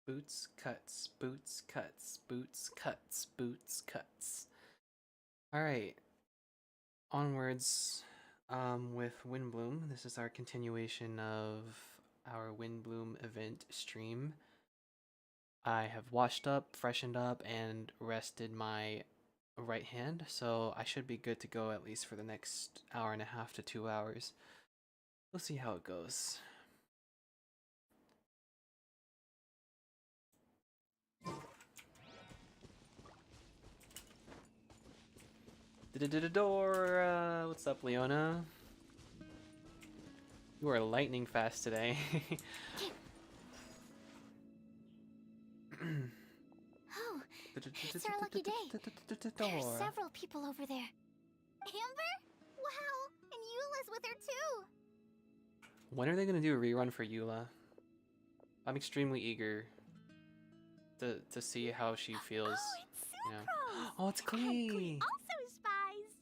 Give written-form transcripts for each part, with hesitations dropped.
Boots, cuts, boots, cuts, boots, cuts, boots, cuts. Alright, onwards with Windblume. This is our continuation of our Windblume event stream. I have washed up, freshened up, and rested my right hand, so I should be good to go at least for the next hour and a half to 2 hours. We'll see how it goes. Dora, what's up, Leona? You are lightning fast today. Oh, it's our lucky day. There are several people over there. Amber? Wow, and Eula's with her too. When are they gonna do a rerun for Eula? I'm extremely eager to see how she feels. Oh, it's Sucrose. Oh, it's And Klee. also spies.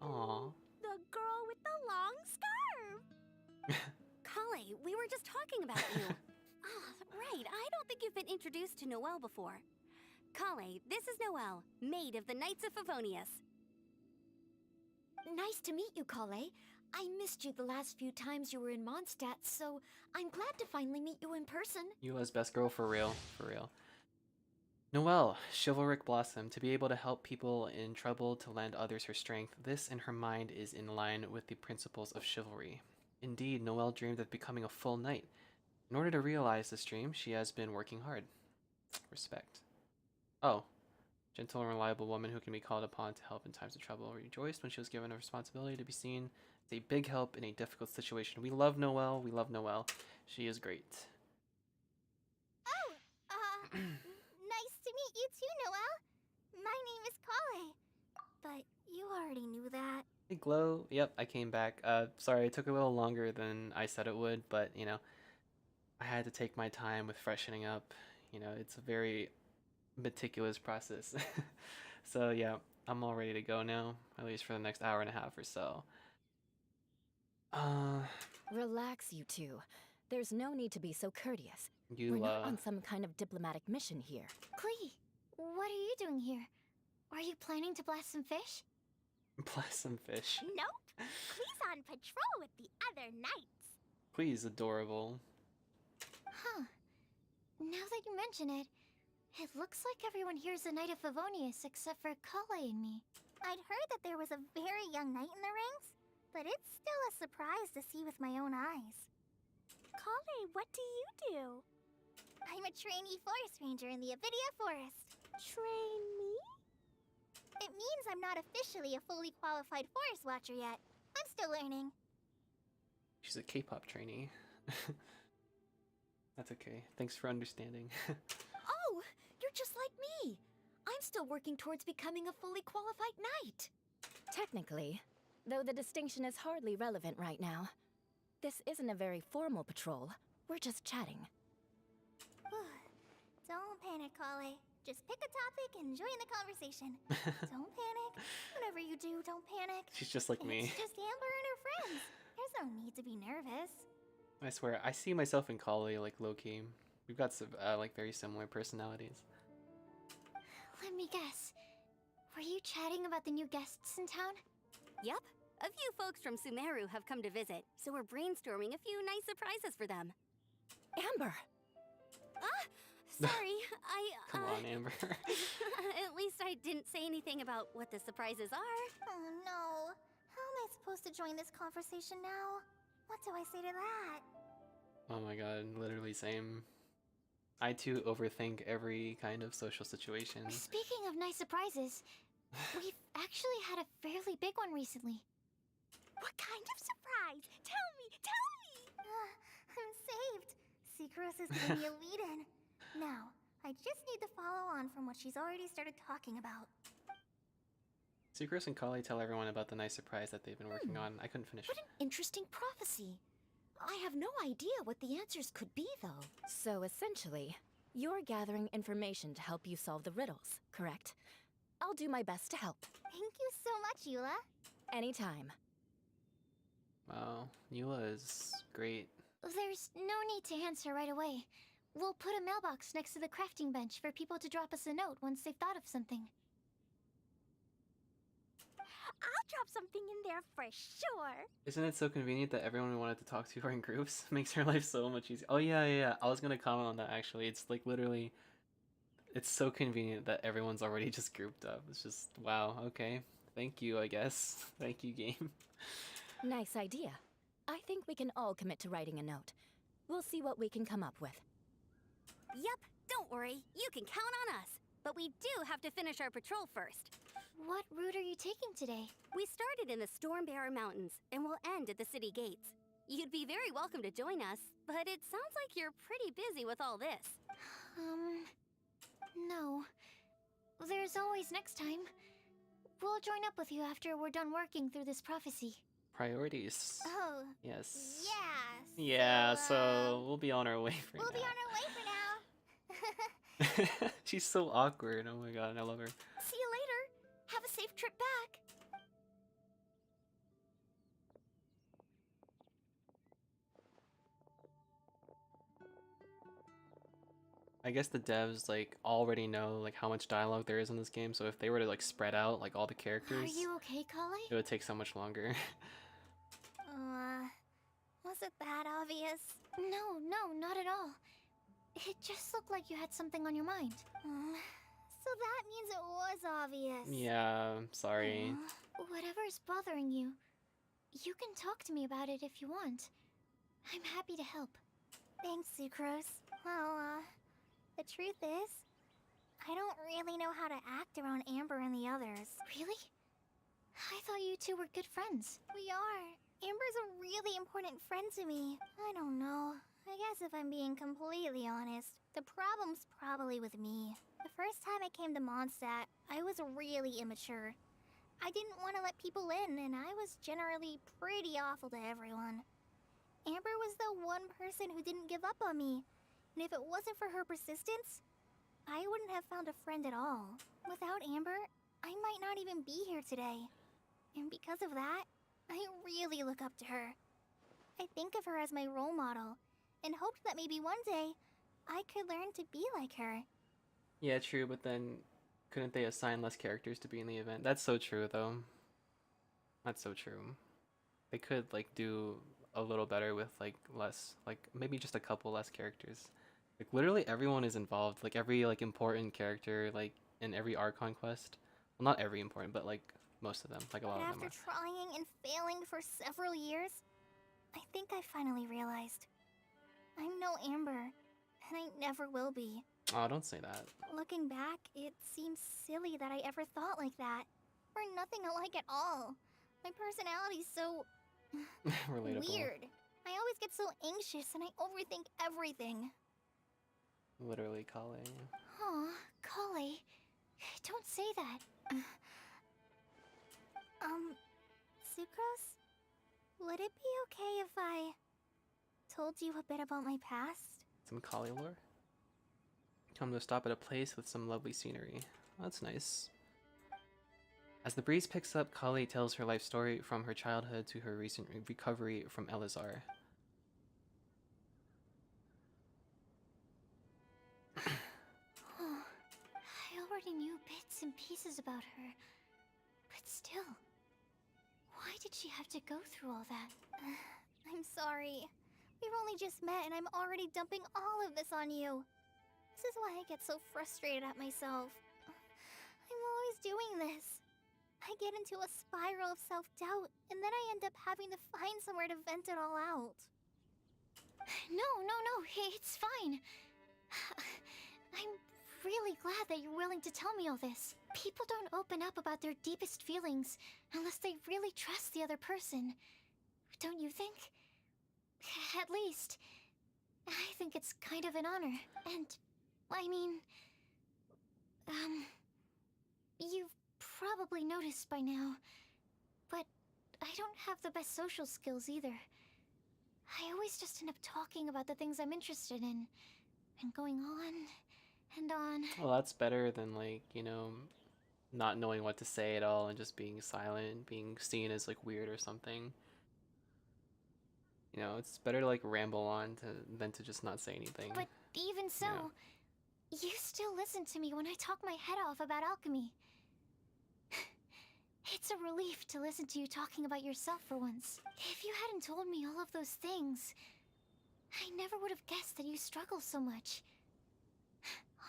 Aw. The girl with the long scarf. Kale, we were just talking about you. Right, I don't think you've been introduced to Noelle before. Kale, this is Noelle, maid of the Knights of Favonius. Nice to meet you, Kale. I missed you the last few times you were in Mondstadt, so I'm glad to finally meet you in person. Eula's best girl for real, for real. Noelle, chivalric blossom, to be able to help people in trouble, to lend others her strength. This in her mind is in line with the principles of chivalry. Indeed, Noelle dreamed of becoming a full knight. In order to realize this dream, she has been working hard. Respect. Oh. Gentle and reliable woman who can be called upon to help in times of trouble. Rejoiced when she was given a responsibility to be seen as a big help in a difficult situation. We love Noelle. We love Noelle. She is great. Oh, nice to meet you too, Noelle. My name is Kale. But you already knew that. Hey, Glow. Yep, I came back. Sorry, it took a little longer than I said it would, but, you know, I had to take my time with freshening up. You know, it's a very meticulous process. So, yeah, I'm all ready to go now, at least for the next hour and a half or so. Relax, you two. There's no need to be so courteous. You, We're not on some kind of diplomatic mission here. Klee, what are you doing here? Are you planning to blast some fish? bless some fish. Nope. Klee's on patrol with the other knights. Please, adorable. Huh. Now that you mention it, it looks like everyone here is a Knight of Favonius except for Kale and me. I'd heard that there was a very young knight in the ranks, but it's still a surprise to see with my own eyes. Kale, what do you do? I'm a trainee forest ranger in the Avidia Forest. Trainee? It means I'm not officially a fully qualified forest watcher yet. I'm still learning. She's a K-pop trainee. That's okay. Thanks for understanding. Oh, you're just like me. I'm still working towards becoming a fully qualified knight. Technically, though the distinction is hardly relevant right now. This isn't a very formal patrol. We're just chatting. Don't panic, Kale. Just pick a topic and join the conversation. Don't panic. Whatever you do, don't panic. She's just like me. It's just Amber and her friends. There's no need to be nervous. I swear, I see myself in Kali, like, low-key. We've got some, like, very similar personalities. Let me guess. Were you chatting about the new guests in town? Yep. A few folks from Sumeru have come to visit, so we're brainstorming a few nice surprises for them. Amber! Sorry, Come on, Amber. At least I didn't say anything about what the surprises are. Oh no. How am I supposed to join this conversation now? What do I say to that? Oh my god, literally same. I too overthink every kind of social situation. Speaking of nice surprises, we've actually had a fairly big one recently. What kind of surprise? Tell me! Tell me! I'm saved. Secros is giving me a lead-in. Now, I just need to follow on from what she's already started talking about. Sucrose and Kali tell everyone about the nice surprise that they've been working on. I couldn't finish. What an interesting prophecy. I have no idea what the answers could be, though. So essentially, you're gathering information to help you solve the riddles, correct? I'll do my best to help. Thank you so much, Eula. Anytime. Wow, Eula is great. There's no need to answer right away. We'll put a mailbox next to the crafting bench for people to drop us a note once they've thought of something. I'll drop something in there for sure. Isn't it so convenient that everyone we wanted to talk to are in groups? Makes her life so much easier. Oh yeah, yeah, yeah. I was gonna comment on that actually. It's like literally, it's so convenient that everyone's already just grouped up. It's just wow. Okay, thank you. I guess. Thank you, game. Nice idea. I think we can all commit to writing a note. We'll see what we can come up with. Yup, don't worry. You can count on us. But we do have to finish our patrol first. What route are you taking today? We started in the Stormbearer Mountains, and we'll end at the city gates. You'd be very welcome to join us, but it sounds like you're pretty busy with all this. No. There's always next time. We'll join up with you after we're done working through this prophecy. Priorities. Oh, Yes. yeah. Yeah. So we'll be on our way for We'll now. be on our way for now. She's so awkward. Oh my god, I love her. See you later. Have a safe trip back. I guess the devs like already know like how much dialogue there is in this game, so if they were to like spread out like all the characters, Are you okay, Kale? it would take so much longer. Was it that obvious? No, not at all. It just looked like you had something on your mind. So that means it was obvious. Yeah, sorry. Whatever's bothering you, you can talk to me about it if you want. I'm happy to help. Thanks, Sucrose. Well, the truth is, I don't really know how to act around Amber and the others. Really? I thought you two were good friends. We are. Amber's a really important friend to me. I don't know. I guess if I'm being completely honest, the problem's probably with me. The first time I came to Mondstadt, I was really immature. I didn't want to let people in, and I was generally pretty awful to everyone. Amber was the one person who didn't give up on me, and if it wasn't for her persistence, I wouldn't have found a friend at all. Without Amber, I might not even be here today. And because of that, I really look up to her. I think of her as my role model, and hoped that maybe one day I could learn to be like her. Yeah, true, but then couldn't they assign less characters to be in the event? That's so true though. That's so true. They could like do a little better with like less, like maybe just a couple less characters. Like literally everyone is involved. Like every like important character like in every Archon quest. Well, not every important, but like most of them. Like a lot But of after them are. trying and failing for several years, I think I finally realized. I'm no Amber, and I never will be. Oh, don't say that. Looking back, it seems silly that I ever thought like that. We're nothing alike at all. My personality's so Relatable. weird. I always get so anxious and I overthink everything. Literally, Kale. Aw, Kale, don't say that. Sucrose? Would it be okay if I told you a bit about my past? Some Kale lore. Come to stop at a place with some lovely scenery. That's nice. As the breeze picks up, Kale tells her life story from her childhood to her recent recovery from Elazar. I already knew bits and pieces about her, but still, why did she have to go through all that? I'm sorry. We've only just met and I'm already dumping all of this on you. This is why I get so frustrated at myself. I'm always doing this. I get into a spiral of self-doubt, and then I end up having to find somewhere to vent it all out. No, it's fine. I'm really glad that you're willing to tell me all this. People don't open up about their deepest feelings unless they really trust the other person. Don't you think? At least, I think it's kind of an honor. And, I mean, you've probably noticed by now, but I don't have the best social skills either. I always just end up talking about the things I'm interested in, and going on and on. Well, that's better than like, you know, not knowing what to say at all and just being silent, being seen as like weird or something. You know, it's better to like ramble on than to just not say anything. But even so, you still listen to me when I talk my head off about alchemy. It's a relief to listen to you talking about yourself for once. If you hadn't told me all of those things, I never would have guessed that you struggle so much.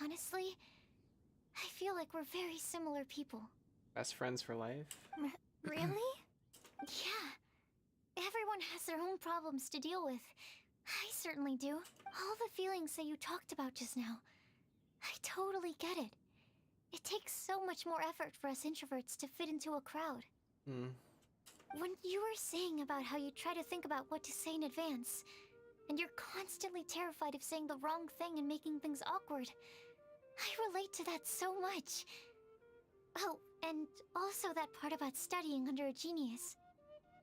Honestly, I feel like we're very similar people. Best friends for life? Really? Yeah. Everyone has their own problems to deal with. I certainly do. All the feelings that you talked about just now, I totally get it. It takes so much more effort for us introverts to fit into a crowd. Hmm. When you were saying about how you try to think about what to say in advance, and you're constantly terrified of saying the wrong thing and making things awkward, I relate to that so much. Oh, and also that part about studying under a genius.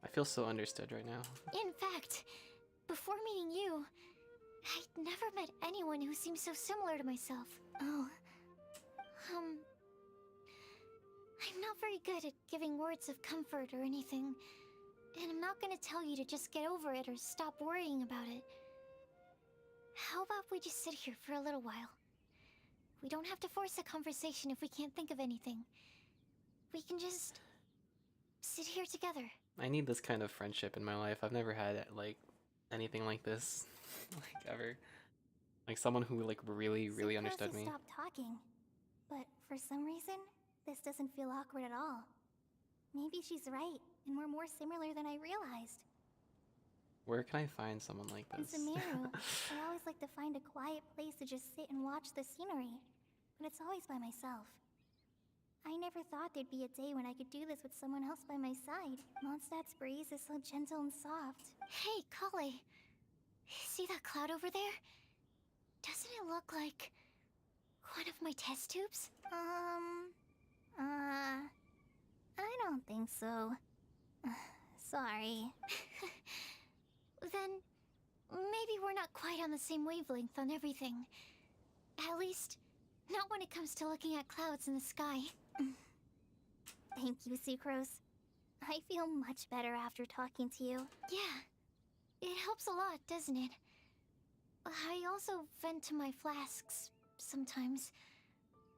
I feel so understood right now. In fact, before meeting you, I'd never met anyone who seemed so similar to myself. Oh. I'm not very good at giving words of comfort or anything, and I'm not gonna tell you to just get over it or stop worrying about it. How about we just sit here for a little while? We don't have to force a conversation if we can't think of anything. We can just sit here together. I need this kind of friendship in my life. I've never had like anything like this, like ever. Like someone who like really understood me. Stopped talking, but for some reason, this doesn't feel awkward at all. Maybe she's right, and we're more similar than I realized. Where can I find someone like In this? Sumeru, I always like to find a quiet place to just sit and watch the scenery, but it's always by myself. I never thought there'd be a day when I could do this with someone else by my side. Mondstadt's breeze is so gentle and soft. Hey, Kale. See that cloud over there? Doesn't it look like one of my test tubes? I don't think so. Sorry. Then, maybe we're not quite on the same wavelength on everything. At least, not when it comes to looking at clouds in the sky. Thank you, Sucrose. I feel much better after talking to you. Yeah, it helps a lot, doesn't it? I also vent to my flasks sometimes.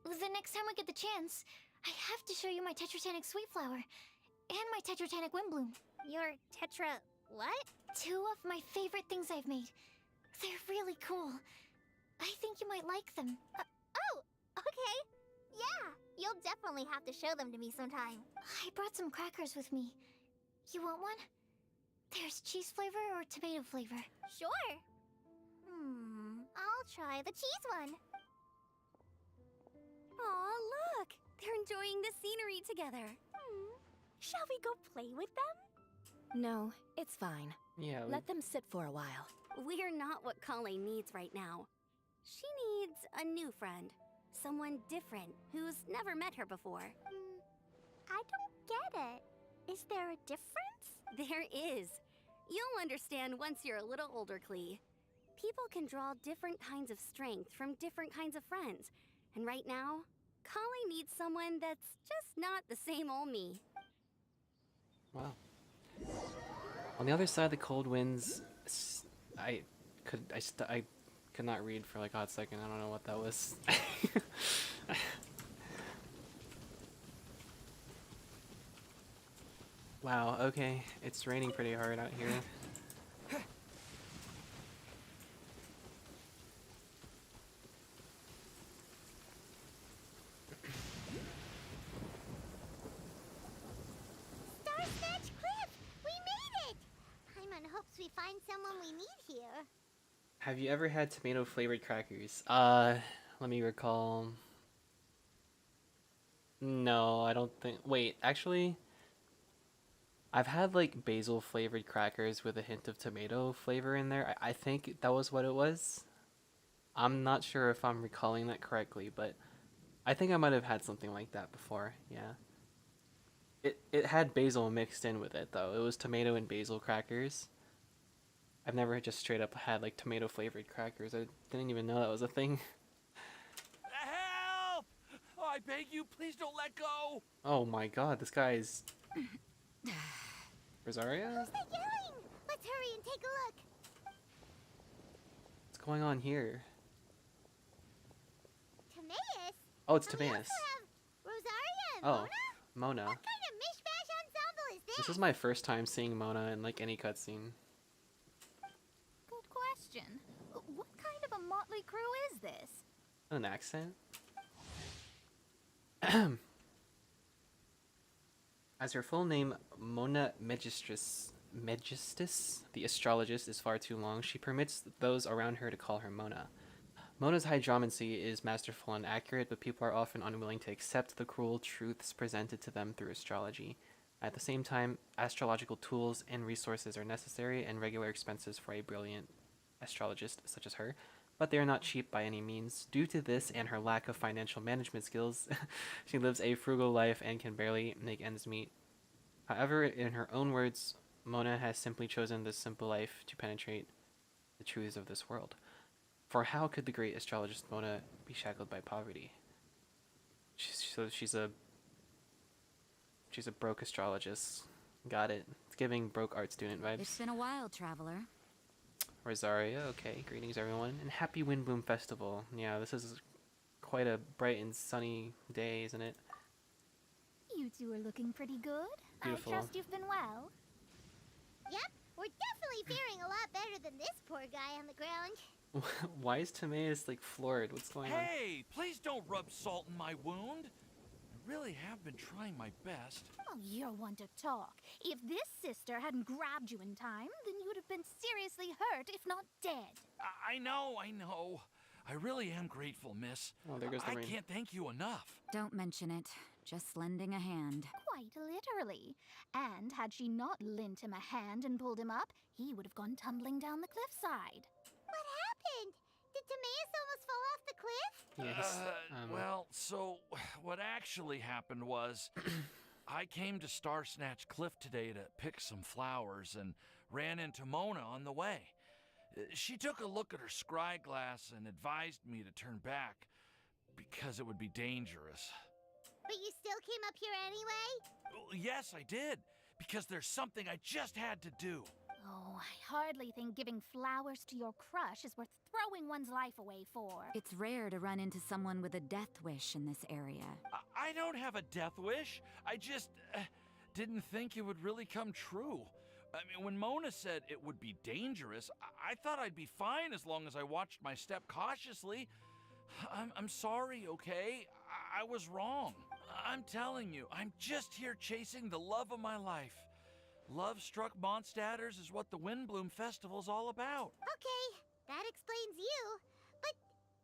The next time we get the chance, I have to show you my Tetratanic Sweet Flower and my Tetratanic Windblume. Your Tetra... what? Two of my favorite things I've made. They're really cool. I think you might like them. Oh, okay. Yeah, you'll definitely have to show them to me sometime. I brought some crackers with me. You want one? There's cheese flavor or tomato flavor. Sure. I'll try the cheese one. Aw, look! They're enjoying the scenery together. Shall we go play with them? No, it's fine. Yeah. Let them sit for a while. We're not what Kale needs right now. She needs a new friend. Someone different, who's never met her before. I don't get it. Is there a difference? There is. You'll understand once you're a little older, Klee. People can draw different kinds of strength from different kinds of friends. And right now, Kale needs someone that's just not the same old me. Wow. On the other side of the cold winds, I could not read for like a hot second. I don't know what that was. Wow, okay. It's raining pretty hard out here. Star Snatch Cliff! We made it! Paimon hopes we find someone we need here. Have you ever had tomato flavored crackers? Let me recall. No, I don't think. Wait, actually, I've had like basil flavored crackers with a hint of tomato flavor in there. I think that was what it was. I'm not sure if I'm recalling that correctly, but I think I might have had something like that before. Yeah. It had basil mixed in with it though. It was tomato and basil crackers. I've never just straight up had like tomato flavored crackers. I didn't even know that was a thing. Help! Oh, I beg you, please don't let go. Oh my god, this guy's Rosaria? Who's that yelling? Let's hurry and take a look. What's going on here? Oh, it's And we also Timaeus. have Rosaria and Oh, Mona? Mona. What kind of mishmash ensemble is this? This is my first time seeing Mona in like any cutscene. Good question. What kind of a motley crew is this? An accent? As her full name, Mona Megistus, the astrologist, is far too long, she permits those around her to call her Mona. Mona's hydromancy is masterful and accurate, but people are often unwilling to accept the cruel truths presented to them through astrology. At the same time, astrological tools and resources are necessary and regular expenses for a brilliant astrologist such as her, but they are not cheap by any means. Due to this and her lack of financial management skills, she lives a frugal life and can barely make ends meet. However, in her own words, Mona has simply chosen this simple life to penetrate the truths of this world. For how could the great astrologist Mona be shackled by poverty? She's a broke astrologist. Got it. It's giving broke art student vibes. It's been a while, traveler. Rosaria, okay. Greetings, everyone, and happy Windblume Festival. Yeah, this is quite a bright and sunny day, isn't it? You two are looking pretty good. Beautiful. I trust you've been well. Yep, we're definitely faring a lot better than this poor guy on the ground. Why is Timaeus like floored? What's going on? Hey, please don't rub salt in my wound. I really have been trying my best. Oh, you're one to talk. If this sister hadn't grabbed you in time, then you would have been seriously hurt, if not dead. I know. I really am grateful, miss. Oh, there goes the I rain. can't thank you enough. Don't mention it. Just lending a hand. Quite literally. And had she not lent him a hand and pulled him up, he would have gone tumbling down the cliffside. What happened? Did Timaeus almost fall off the cliff? Yeah, Well, so what actually happened was I came to Star Snatch Cliff today to pick some flowers and ran into Mona on the way. She took a look at her scry glass and advised me to turn back because it would be dangerous. But you still came up here anyway? Well, yes, I did, because there's something I just had to do. Oh, I hardly think giving flowers to your crush is worth throwing one's life away for. It's rare to run into someone with a death wish in this area. I don't have a death wish. I just didn't think it would really come true. I mean, when Mona said it would be dangerous, I thought I'd be fine as long as I watched my step cautiously. I'm sorry, okay? I was wrong. I'm telling you, I'm just here chasing the love of my life. Love-struck Mondstadters is what the Windblume Festival's all about. Okay, that explains you. But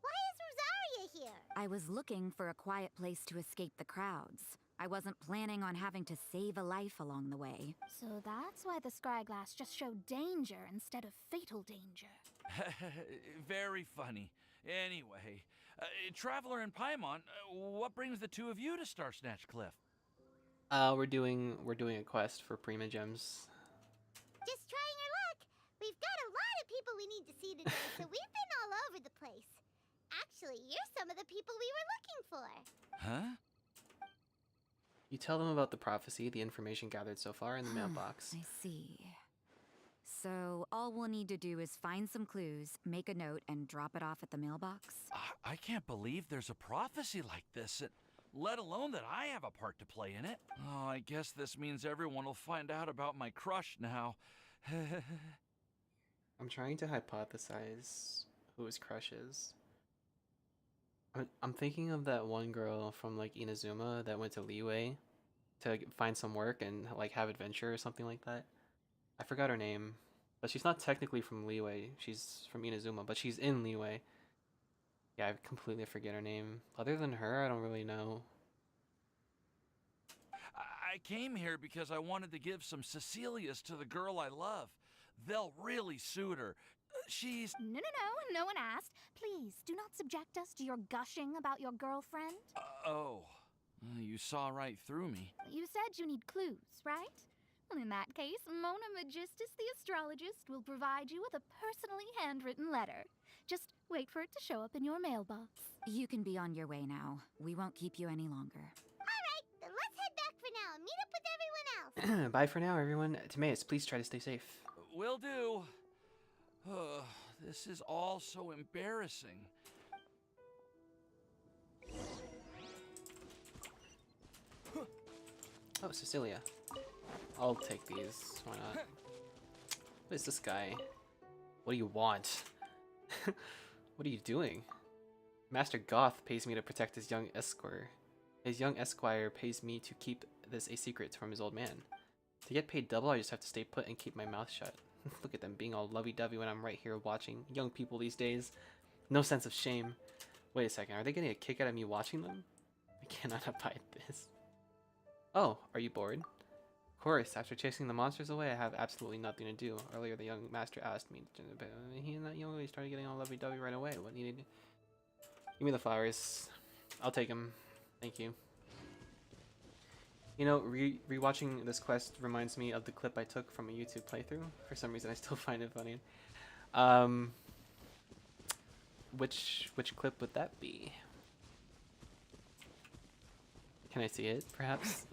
why is Rosaria here? I was looking for a quiet place to escape the crowds. I wasn't planning on having to save a life along the way. So that's why the scryglass just showed danger instead of fatal danger. Very funny. Anyway, Traveler and Paimon, what brings the two of you to Star Snatch Cliff? We're doing a quest for Prima Gems. Just trying our luck. We've got a lot of people we need to see today, so we've been all over the place. Actually, you're some of the people we were looking for. Huh? You tell them about the prophecy, the information gathered so far in the mailbox. I see. So all we'll need to do is find some clues, make a note, and drop it off at the mailbox? I can't believe there's a prophecy like this, let alone that I have a part to play in it. Oh, I guess this means everyone will find out about my crush now. I'm trying to hypothesize who his crush is. I'm thinking of that one girl from like Inazuma that went to Leeway to find some work and like have adventure or something like that. I forgot her name, but she's not technically from Leeway. She's from Inazuma, but she's in Leeway. Yeah, I completely forget her name. Other than her, I don't really know. I came here because I wanted to give some Cecilias to the girl I love. They'll really suit her. She's... No one asked. Please, do not subject us to your gushing about your girlfriend. You saw right through me. You said you need clues, right? Well, in that case, Mona Megistus the astrologist will provide you with a personally handwritten letter. Just wait for it to show up in your mailbox. You can be on your way now. We won't keep you any longer. Alright, then let's head back for now and meet up with everyone else. Bye for now, everyone. Timaeus, please try to stay safe. Will do. This is all so embarrassing. Oh, Cecilia. I'll take these. Why not? What is this guy? What do you want? What are you doing? Master Goth pays me to protect his young esquire. His young esquire pays me to keep this a secret from his old man. To get paid double, I just have to stay put and keep my mouth shut. Look at them being all lovey-dovey when I'm right here watching. Young people these days. No sense of shame. Wait a second, are they getting a kick out of me watching them? I cannot abide this. Oh, are you bored? Of course, after chasing the monsters away, I have absolutely nothing to do. Earlier, the young master asked me, but he and that young lady started getting all lovey-dovey right away. What needed? Give me the flowers. I'll take them. Thank you. You know, rewatching this quest reminds me of the clip I took from a YouTube playthrough. For some reason, I still find it funny. Which clip would that be? Can I see it, perhaps?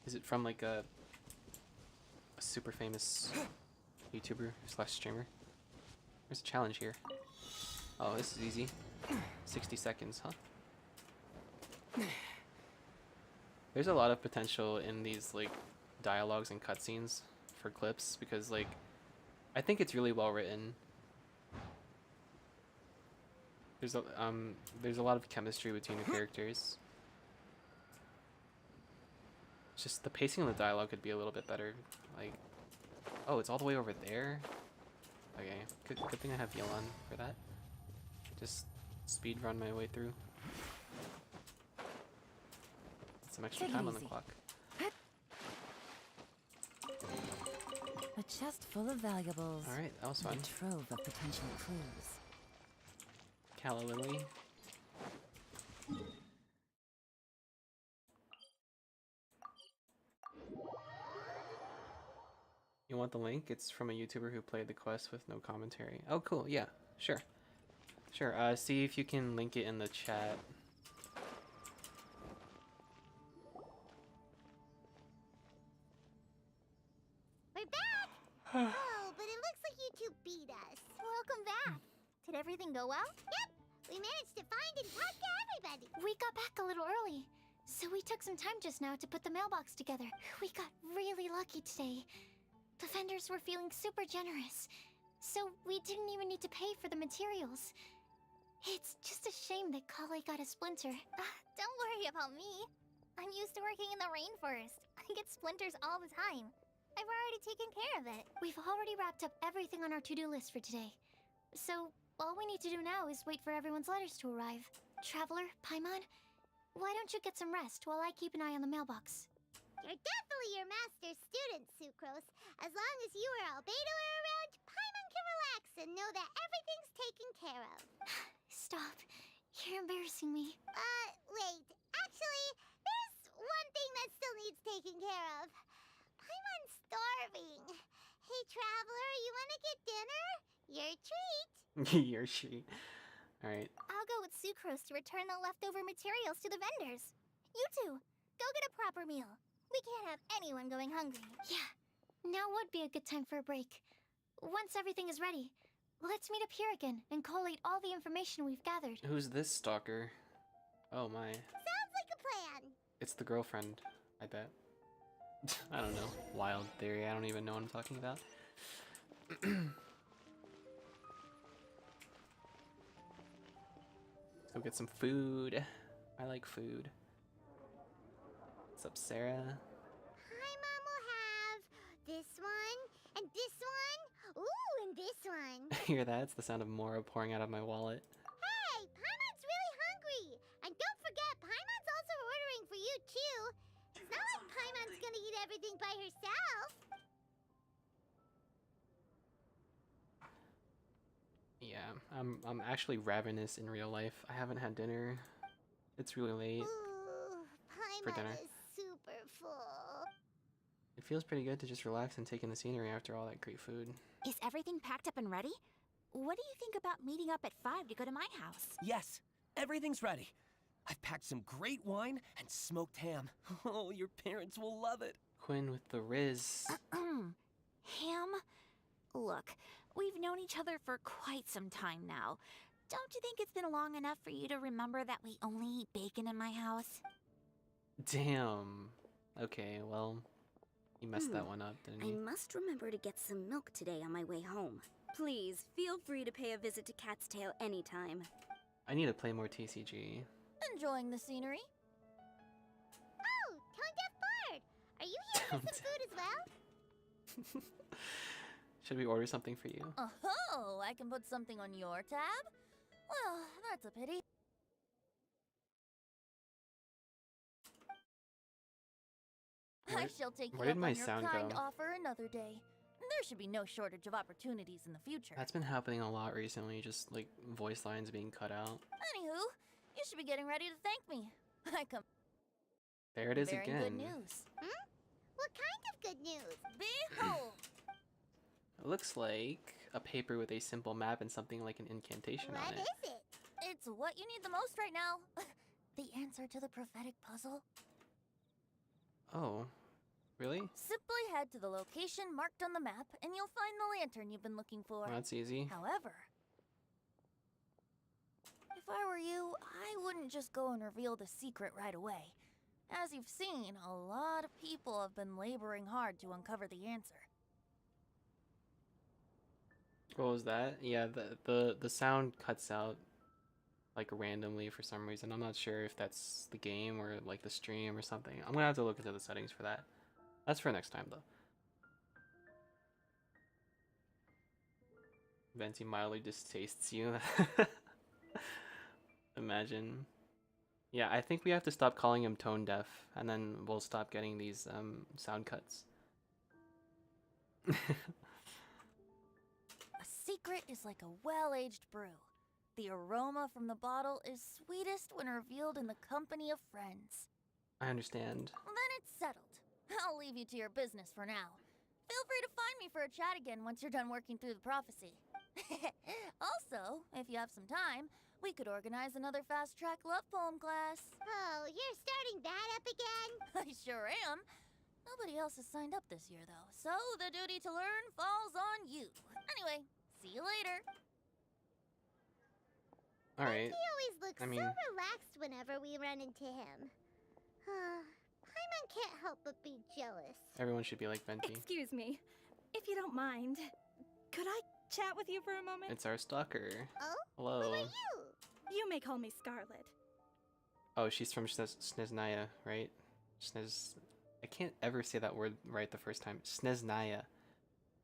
Is it from like a super famous YouTuber / streamer? There's a challenge here. Oh, this is easy. 60 seconds, huh? There's a lot of potential in these like dialogues and cutscenes for clips because like I think it's really well written. There's a lot of chemistry between the characters. It's just the pacing of the dialogue could be a little bit better. Like, oh, it's all the way over there. Okay, good thing I have Yelan for that. Just speed run my way through. Some extra time on the clock. A chest full of valuables. All right, that was fun. A trove of potential clues. Calla Lily. You want the link? It's from a YouTuber who played the quest with no commentary. Oh, cool. Yeah, sure. Sure. See if you can link it in the chat. We're back! Oh, but it looks like you two beat us. Welcome back. Did everything go well? Yep, we managed to find and talk to everybody. We got back a little early, so we took some time just now to put the mailbox together. We got really lucky today. The vendors were feeling super generous, so we didn't even need to pay for the materials. It's just a shame that Kale got a splinter. Don't worry about me. I'm used to working in the rainforest. I get splinters all the time. I've already taken care of it. We've already wrapped up everything on our to-do list for today. So, all we need to do now is wait for everyone's letters to arrive. Traveler, Paimon, why don't you get some rest while I keep an eye on the mailbox? You're definitely your master's student, Sucrose. As long as you or Albedo are around, Paimon can relax and know that everything's taken care of. Stop. You're embarrassing me. Wait. Actually, there's one thing that still needs taking care of. Paimon's starving. Hey, Traveler, you want to get dinner? Your treat. Your sheet. All right. I'll go with Sucrose to return the leftover materials to the vendors. You two, go get a proper meal. We can't have anyone going hungry. Yeah, now would be a good time for a break. Once everything is ready, let's meet up here again and collate all the information we've gathered. Who's this stalker? Oh my. Sounds like a plan. It's the girlfriend, I bet. I don't know. Wild theory. I don't even know what I'm talking about. Let's go get some food. I like food. What's up, Sarah? Paimon will have this one, and this one, ooh, and this one. Hear that? It's the sound of Mora pouring out of my wallet. Hey, Paimon's really hungry. And don't forget, Paimon's also ordering for you, too. It's not like Paimon's gonna eat everything by herself. Yeah, I'm actually ravenous in real life. I haven't had dinner. It's really late. Ooh, For dinner. Paimon is super full. It feels pretty good to just relax and take in the scenery after all that great food. Is everything packed up and ready? What do you think about meeting up at 5 to go to my house? Yes, everything's ready. I've packed some great wine and smoked ham. Oh, your parents will love it. Quinn with the Riz. Ham? Look, we've known each other for quite some time now. Don't you think it's been long enough for you to remember that we only eat bacon in my house? Damn. Okay, well, you messed that one up, didn't I you? must remember to get some milk today on my way home. Please, feel free to pay a visit to Cat's Tail anytime. I need to play more TCG. Enjoying the scenery? Oh, Tone Deaf Bard! Are you here for some food as well? Should we order something for you? Oh, I can put something on your tab? Well, that's a pity. I shall take where you did up my on your sound kind go? offer another day. There should be no shortage of opportunities in the future. That's been happening a lot recently, just like voice lines being cut out. Anywho, you should be getting ready to thank me. I come There it is bearing again. good news. What kind of good news? Behold! It looks like a paper with a simple map and something like an incantation What on it. is it? It's what you need the most right now. The answer to the prophetic puzzle. Oh, really? Simply head to the location marked on the map, and you'll find the lantern you've been looking for. Well, that's easy. However, if I were you, I wouldn't just go and reveal the secret right away. As you've seen, a lot of people have been laboring hard to uncover the answer. What was that? Yeah, the sound cuts out like randomly for some reason. I'm not sure if that's the game or like the stream or something. I'm gonna have to look into the settings for that. That's for next time though. Venti mildly distastes you. Imagine. Yeah, I think we have to stop calling him tone deaf, and then we'll stop getting these sound cuts. A secret is like a well-aged brew. The aroma from the bottle is sweetest when revealed in the company of friends. I understand. Then it's settled. I'll leave you to your business for now. Feel free to find me for a chat again once you're done working through the prophecy. Also, if you have some time, we could organize another fast-track love poem class. Oh, you're starting that up again? I sure am. Nobody else has signed up this year, though, so the duty to learn falls on you. Anyway, see you later. Alright. He always looks I mean- so relaxed whenever we run into him. Paimon can't help but be jealous. Everyone should be like Venti. Excuse me. If you don't mind, could I chat with you for a moment? It's our stalker. Oh? Hello. Who are you? You may call me Scarlet. Oh, she's from Sneznaya, right? I can't ever say that word right the first time. Sneznaya.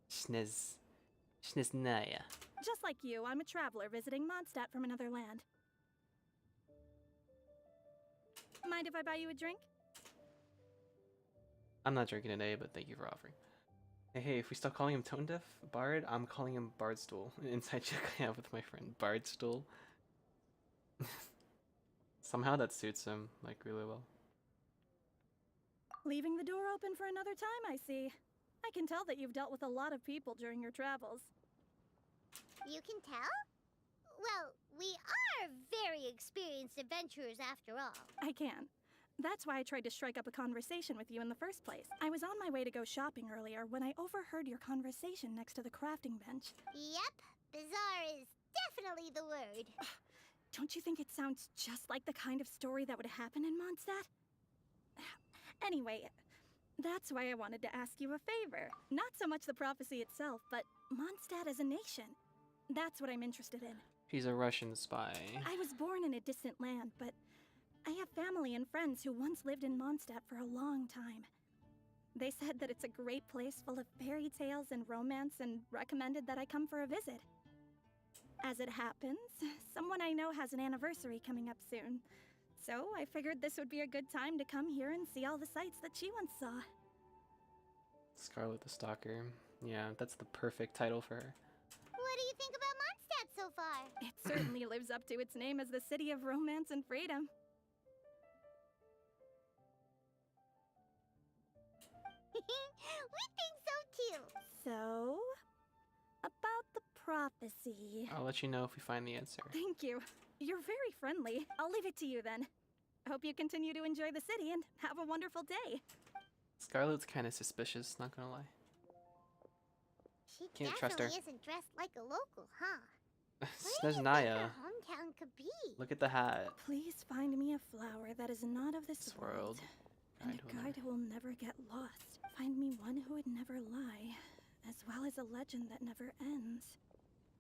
Sneznaya. Just like you, I'm a traveler visiting Mondstadt from another land. Mind if I buy you a drink? I'm not drinking today, but thank you for offering. Hey, if we stop calling him Tone Deaf Bard, I'm calling him Bardstool. An inside joke I have with my friend. Bardstool. Somehow that suits him, like, really well. Leaving the door open for another time, I see. I can tell that you've dealt with a lot of people during your travels. You can tell? Well, we are very experienced adventurers after all. I can. That's why I tried to strike up a conversation with you in the first place. I was on my way to go shopping earlier when I overheard your conversation next to the crafting bench. Yep, bizarre is definitely the word. Don't you think it sounds just like the kind of story that would happen in Mondstadt? Anyway, that's why I wanted to ask you a favor. Not so much the prophecy itself, but Mondstadt as a nation. That's what I'm interested in. She's a Russian spy. I was born in a distant land, but I have family and friends who once lived in Mondstadt for a long time. They said that it's a great place full of fairy tales and romance and recommended that I come for a visit. As it happens, someone I know has an anniversary coming up soon. So I figured this would be a good time to come here and see all the sights that she once saw. Scarlet the Stalker. Yeah, that's the perfect title for her. What do you think about Mondstadt so far? It certainly lives up to its name as the city of romance and freedom. We think so too. So, about the prophecy. I'll let you know if we find the answer. Thank you. You're very friendly. I'll leave it to you then. Hope you continue to enjoy the city and have a wonderful day. Scarlet's kind of suspicious, not gonna lie. She Can't trust her. definitely isn't dressed like a local, huh? Where do you think Sneznaya. her Look at the hat. Please find me a flower that is not of this This world. and Guide a will guide who will never get lost. Find me one who would never lie, as well as a legend that never ends.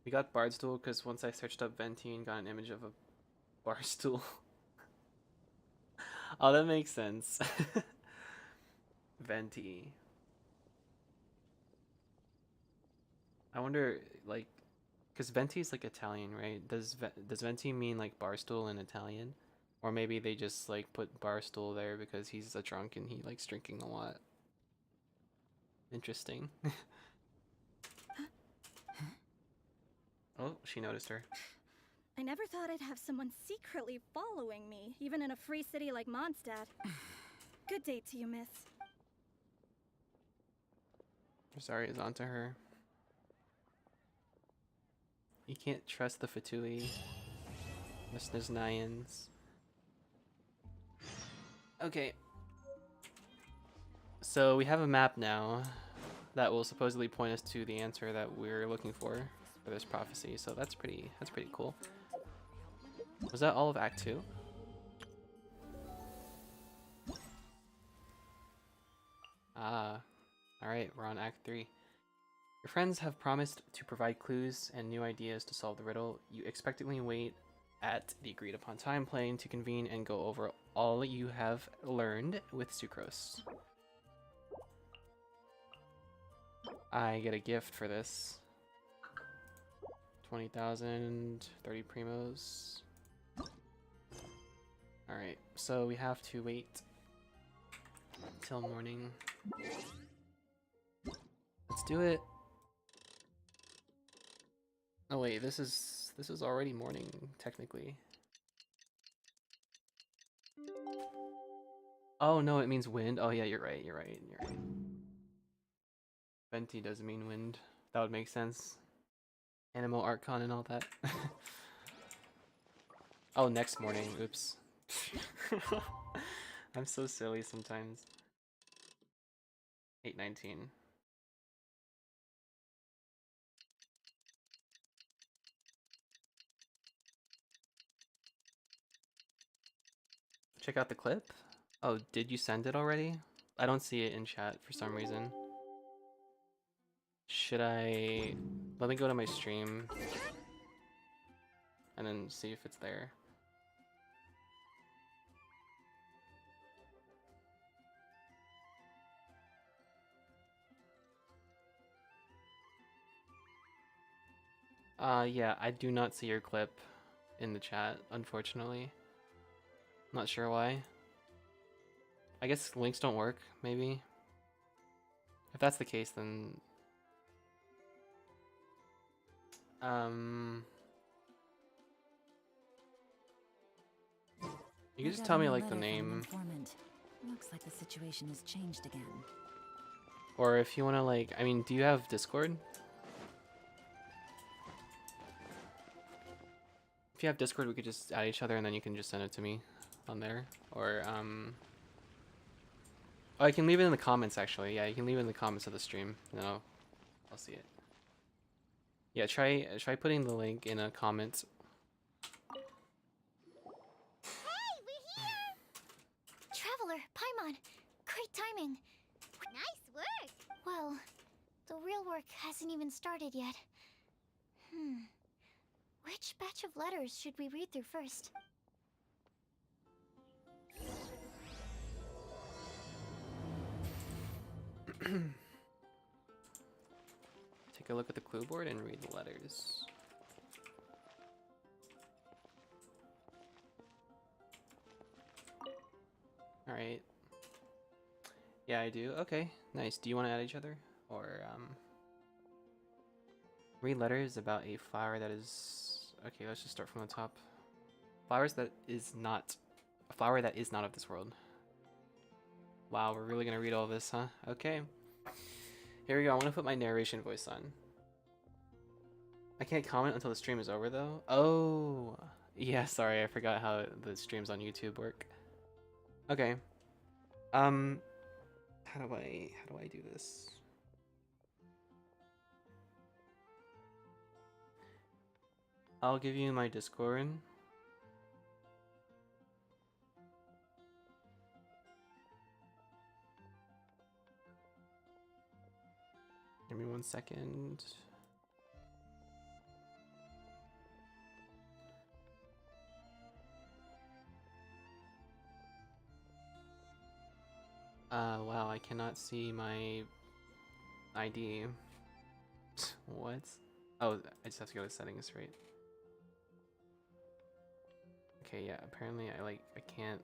We got Bardstool because once I searched up Venti and got an image of a bar stool. Oh, that makes sense. Venti. I wonder, like, because Venti is like Italian, right? Does Venti mean like bar stool in Italian? Or maybe they just like put Barstool there because he's a drunk and he likes drinking a lot. Interesting. Oh, she noticed her. I never thought I'd have someone secretly following me, even in a free city like Mondstadt. Good day to you, miss. Rosaria is onto her. You can't trust the Fatui. Listeners Nyans. Okay. So we have a map now that will supposedly point us to the answer that we're looking for this prophecy. So that's pretty cool. Was that all of Act 2? Ah. Alright, we're on Act 3. Your friends have promised to provide clues and new ideas to solve the riddle. You expectantly wait at the agreed upon time plane to convene and go over all you have learned with Sucrose. I get a gift for this. 20,000, 30 primos. Alright, so we have to wait till morning. Let's do it. Oh wait, this is already morning technically. Oh no, it means wind. Oh yeah, you're right. Venti does mean wind. That would make sense. Animal Archon and all that. Oh, next morning. Oops. I'm so silly sometimes. 8:19. Check out the clip. Oh, did you send it already? I don't see it in chat for some reason. Should I... Let me go to my stream and then see if it's there. Yeah, I do not see your clip in the chat, unfortunately. Not sure why. I guess links don't work, maybe. If that's the case, then... You can just tell me, like, the name. Looks like the situation has changed again. Or if you want to, like... I mean, do you have Discord? If you have Discord, we could just add each other and then you can just send it to me on there. Or, oh, I can leave it in the comments, actually. Yeah, you can leave it in the comments of the stream. No, I'll see it. Yeah, try putting the link in a comment. Hey, we're here! Traveler, Paimon, great timing. Nice work! Well, the real work hasn't even started yet. Which batch of letters should we read through first? Take a look at the clue board and read the letters. Alright. Yeah, I do. Okay, nice. Do you want to add each other? Or, read letters about a flower that is... Okay, let's just start from the top. A flower that is not of this world. Wow, we're really gonna read all this, huh? Okay. Here we go. I'm gonna put my narration voice on. I can't comment until the stream is over, though. Oh, yeah. Sorry, I forgot how the streams on YouTube work. Okay. How do I do this? I'll give you my Discord. Give me 1 second. Wow, I cannot see my ID. What? Oh, I just have to go to settings, right? Okay, yeah, apparently I can't.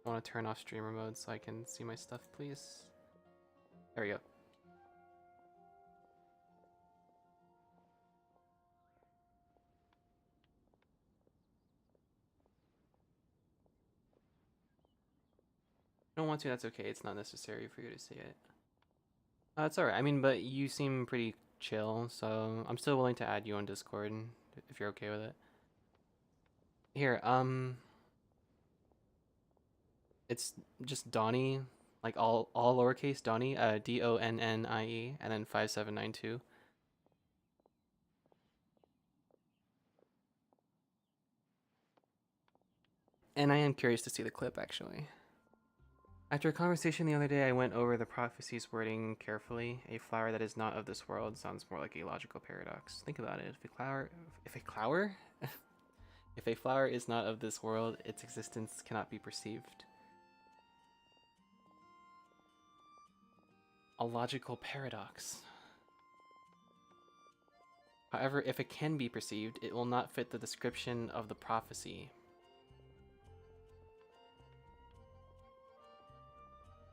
I want to turn off streamer mode so I can see my stuff, please. There we go. If you don't want to, that's okay. It's not necessary for you to see it. It's alright. I mean, but you seem pretty chill, so I'm still willing to add you on Discord if you're okay with it. Here, it's just Donnie, like all lowercase Donnie, DONNIE, and then 5792. And I am curious to see the clip, actually. After a conversation the other day, I went over the prophecy's wording carefully. A flower that is not of this world sounds more like a logical paradox. Think about it. If a flower is not of this world, its existence cannot be perceived. A logical paradox. However, if it can be perceived, it will not fit the description of the prophecy.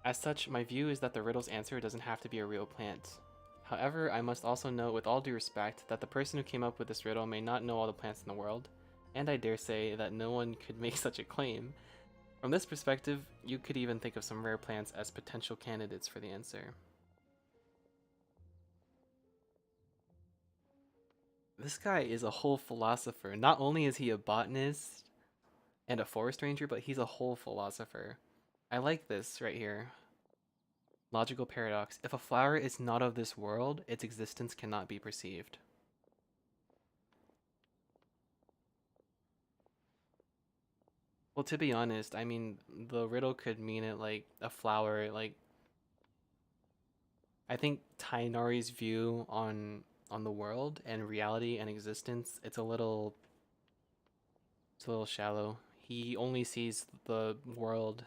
As such, my view is that the riddle's answer doesn't have to be a real plant. However, I must also note with all due respect that the person who came up with this riddle may not know all the plants in the world, and I dare say that no one could make such a claim. From this perspective, you could even think of some rare plants as potential candidates for the answer. This guy is a whole philosopher. Not only is he a botanist and a forest ranger, but he's a whole philosopher. I like this right here. Logical paradox. If a flower is not of this world, its existence cannot be perceived. Well, to be honest, I mean, the riddle could mean it like a flower, like... I think Tainari's view on the world and reality and existence, it's a little shallow. He only sees the world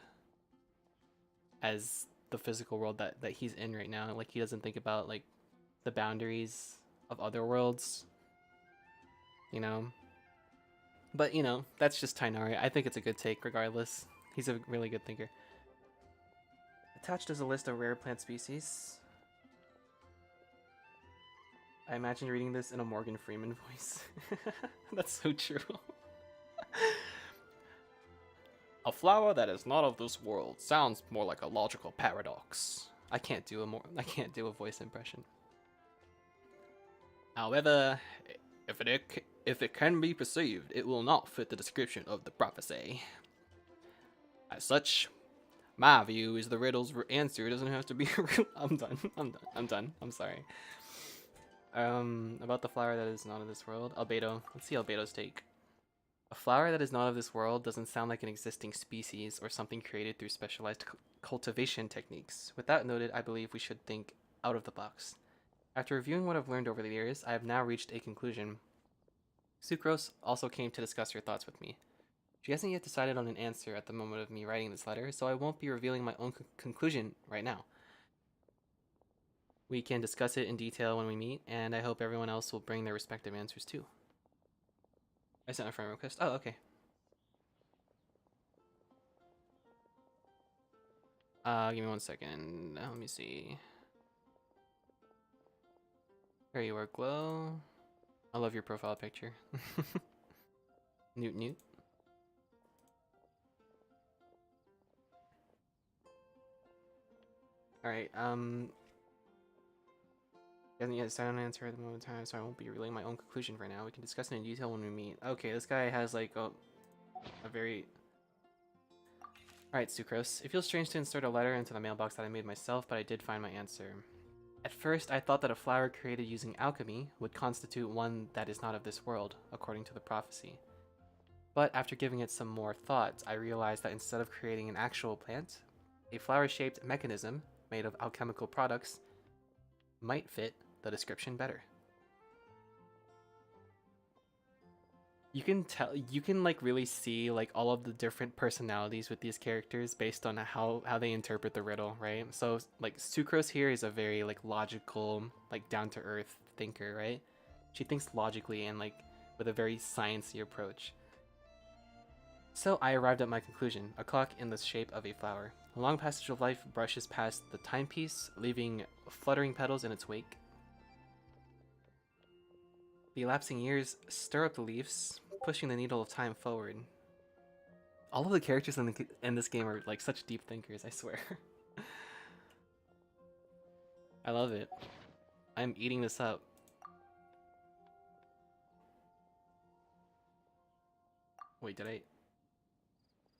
as the physical world that he's in right now. Like, he doesn't think about like the boundaries of other worlds, you know. But you know, that's just Tainari. I think it's a good take regardless. He's a really good thinker. Attached is a list of rare plant species. I imagine reading this in a Morgan Freeman voice. That's so true. A flower that is not of this world sounds more like a logical paradox. I can't do a voice impression. However, if it can be perceived, it will not fit the description of the prophecy. As such, my view is the riddle's answer doesn't have to be real. I'm done. I'm sorry. About the flower that is not of this world. Albedo. Let's see Albedo's take. A flower that is not of this world doesn't sound like an existing species or something created through specialized cultivation techniques. With that noted, I believe we should think out of the box. After reviewing what I've learned over the years, I have now reached a conclusion. Sucrose also came to discuss her thoughts with me. She hasn't yet decided on an answer at the moment of me writing this letter, so I won't be revealing my own conclusion right now. We can discuss it in detail when we meet, and I hope everyone else will bring their respective answers too. I sent a friend request. Oh, okay. Give me 1 second. Let me see. There you are, Glow. I love your profile picture. Newt. Alright, hasn't yet decided on an answer at the moment in time, so I won't be relaying my own conclusion for now. We can discuss it in detail when we meet. Okay, this guy has like a very... Alright, Sucrose. It feels strange to insert a letter into the mailbox that I made myself, but I did find my answer. At first, I thought that a flower created using alchemy would constitute one that is not of this world, according to the prophecy. But after giving it some more thought, I realized that instead of creating an actual plant, a flower-shaped mechanism made of alchemical products might fit the description better. You can like really see like all of the different personalities with these characters based on how they interpret the riddle, right? So like Sucrose here is a very like logical, like down to earth thinker, right? She thinks logically and like with a very sciencey approach. So I arrived at my conclusion, a clock in the shape of a flower. A long passage of life brushes past the timepiece, leaving fluttering petals in its wake. The elapsing years stir up the leaves, pushing the needle of time forward. All of the characters in this game are like such deep thinkers, I swear. I love it. I'm eating this up. Wait, did I?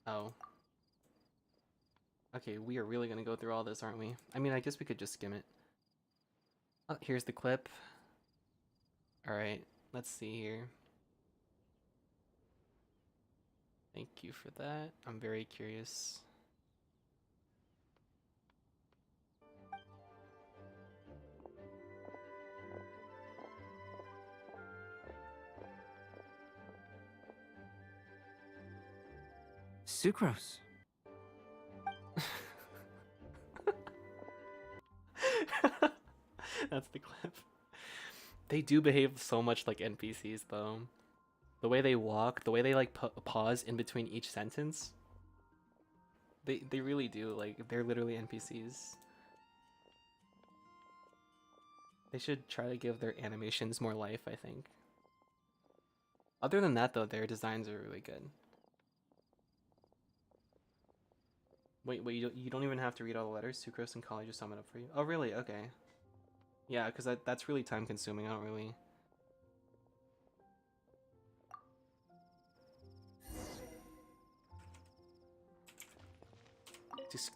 Oh. Okay, we are really gonna go through all this, aren't we? I mean, I guess we could just skim it. Oh, here's the clip. Alright, let's see here. Thank you for that. I'm very curious. Sucrose. That's the clip. They do behave so much like NPCs though. The way they walk, the way they like pause in between each sentence. They really do, like they're literally NPCs. They should try to give their animations more life, I think. Other than that though, their designs are really good. Wait, you don't even have to read all the letters? Sucrose and College just sum it up for you? Oh really? Okay. Yeah, because that's really time consuming. I don't really...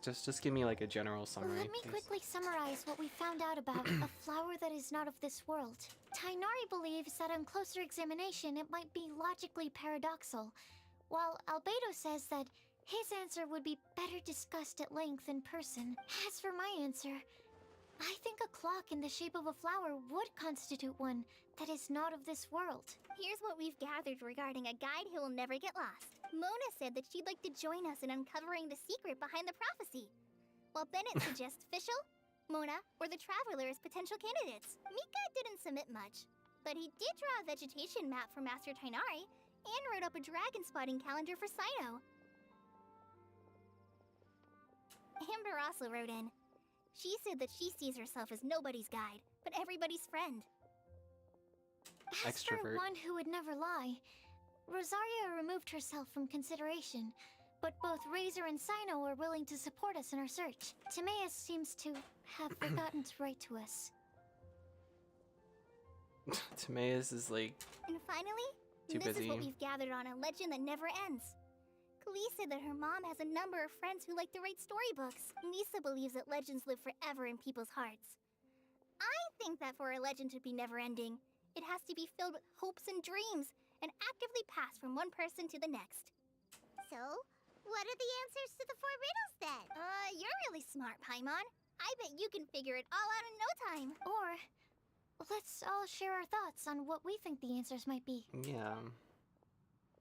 Just give me like a general summary, Let me please. quickly summarize what we found out about a flower that is not of this world. Tainari believes that on closer examination it might be logically paradoxal, while Albedo says that his answer would be better discussed at length in person. As for my answer, I think a clock in the shape of a flower would constitute one that is not of this world. Here's what we've gathered regarding a guide who will never get lost. Mona said that she'd like to join us in uncovering the secret behind the prophecy, while Bennett suggests Fischl, Mona, or the Traveler as potential candidates. Mika didn't submit much, but he did draw a vegetation map for Master Tainari and wrote up a dragon spotting calendar for Saito. Amber also wrote in. She said that she sees herself as nobody's guide, but everybody's friend. As for Extrovert. one who would never lie, Rosaria removed herself from consideration, but both Razor and Sino are willing to support us in our search. Timaeus seems to have forgotten to write to us. Timaeus is like... And finally, Too this busy. is what we've gathered on a legend that never ends. Klee said that her mom has a number of friends who like to write storybooks. Lisa believes that legends live forever in people's hearts. I think that for a legend to be never-ending, it has to be filled with hopes and dreams, and actively pass from one person to the next. So, what are the answers to the 4 riddles then? You're really smart, Paimon. I bet you can figure it all out in no time. Or, let's all share our thoughts on what we think the answers might be. Yeah.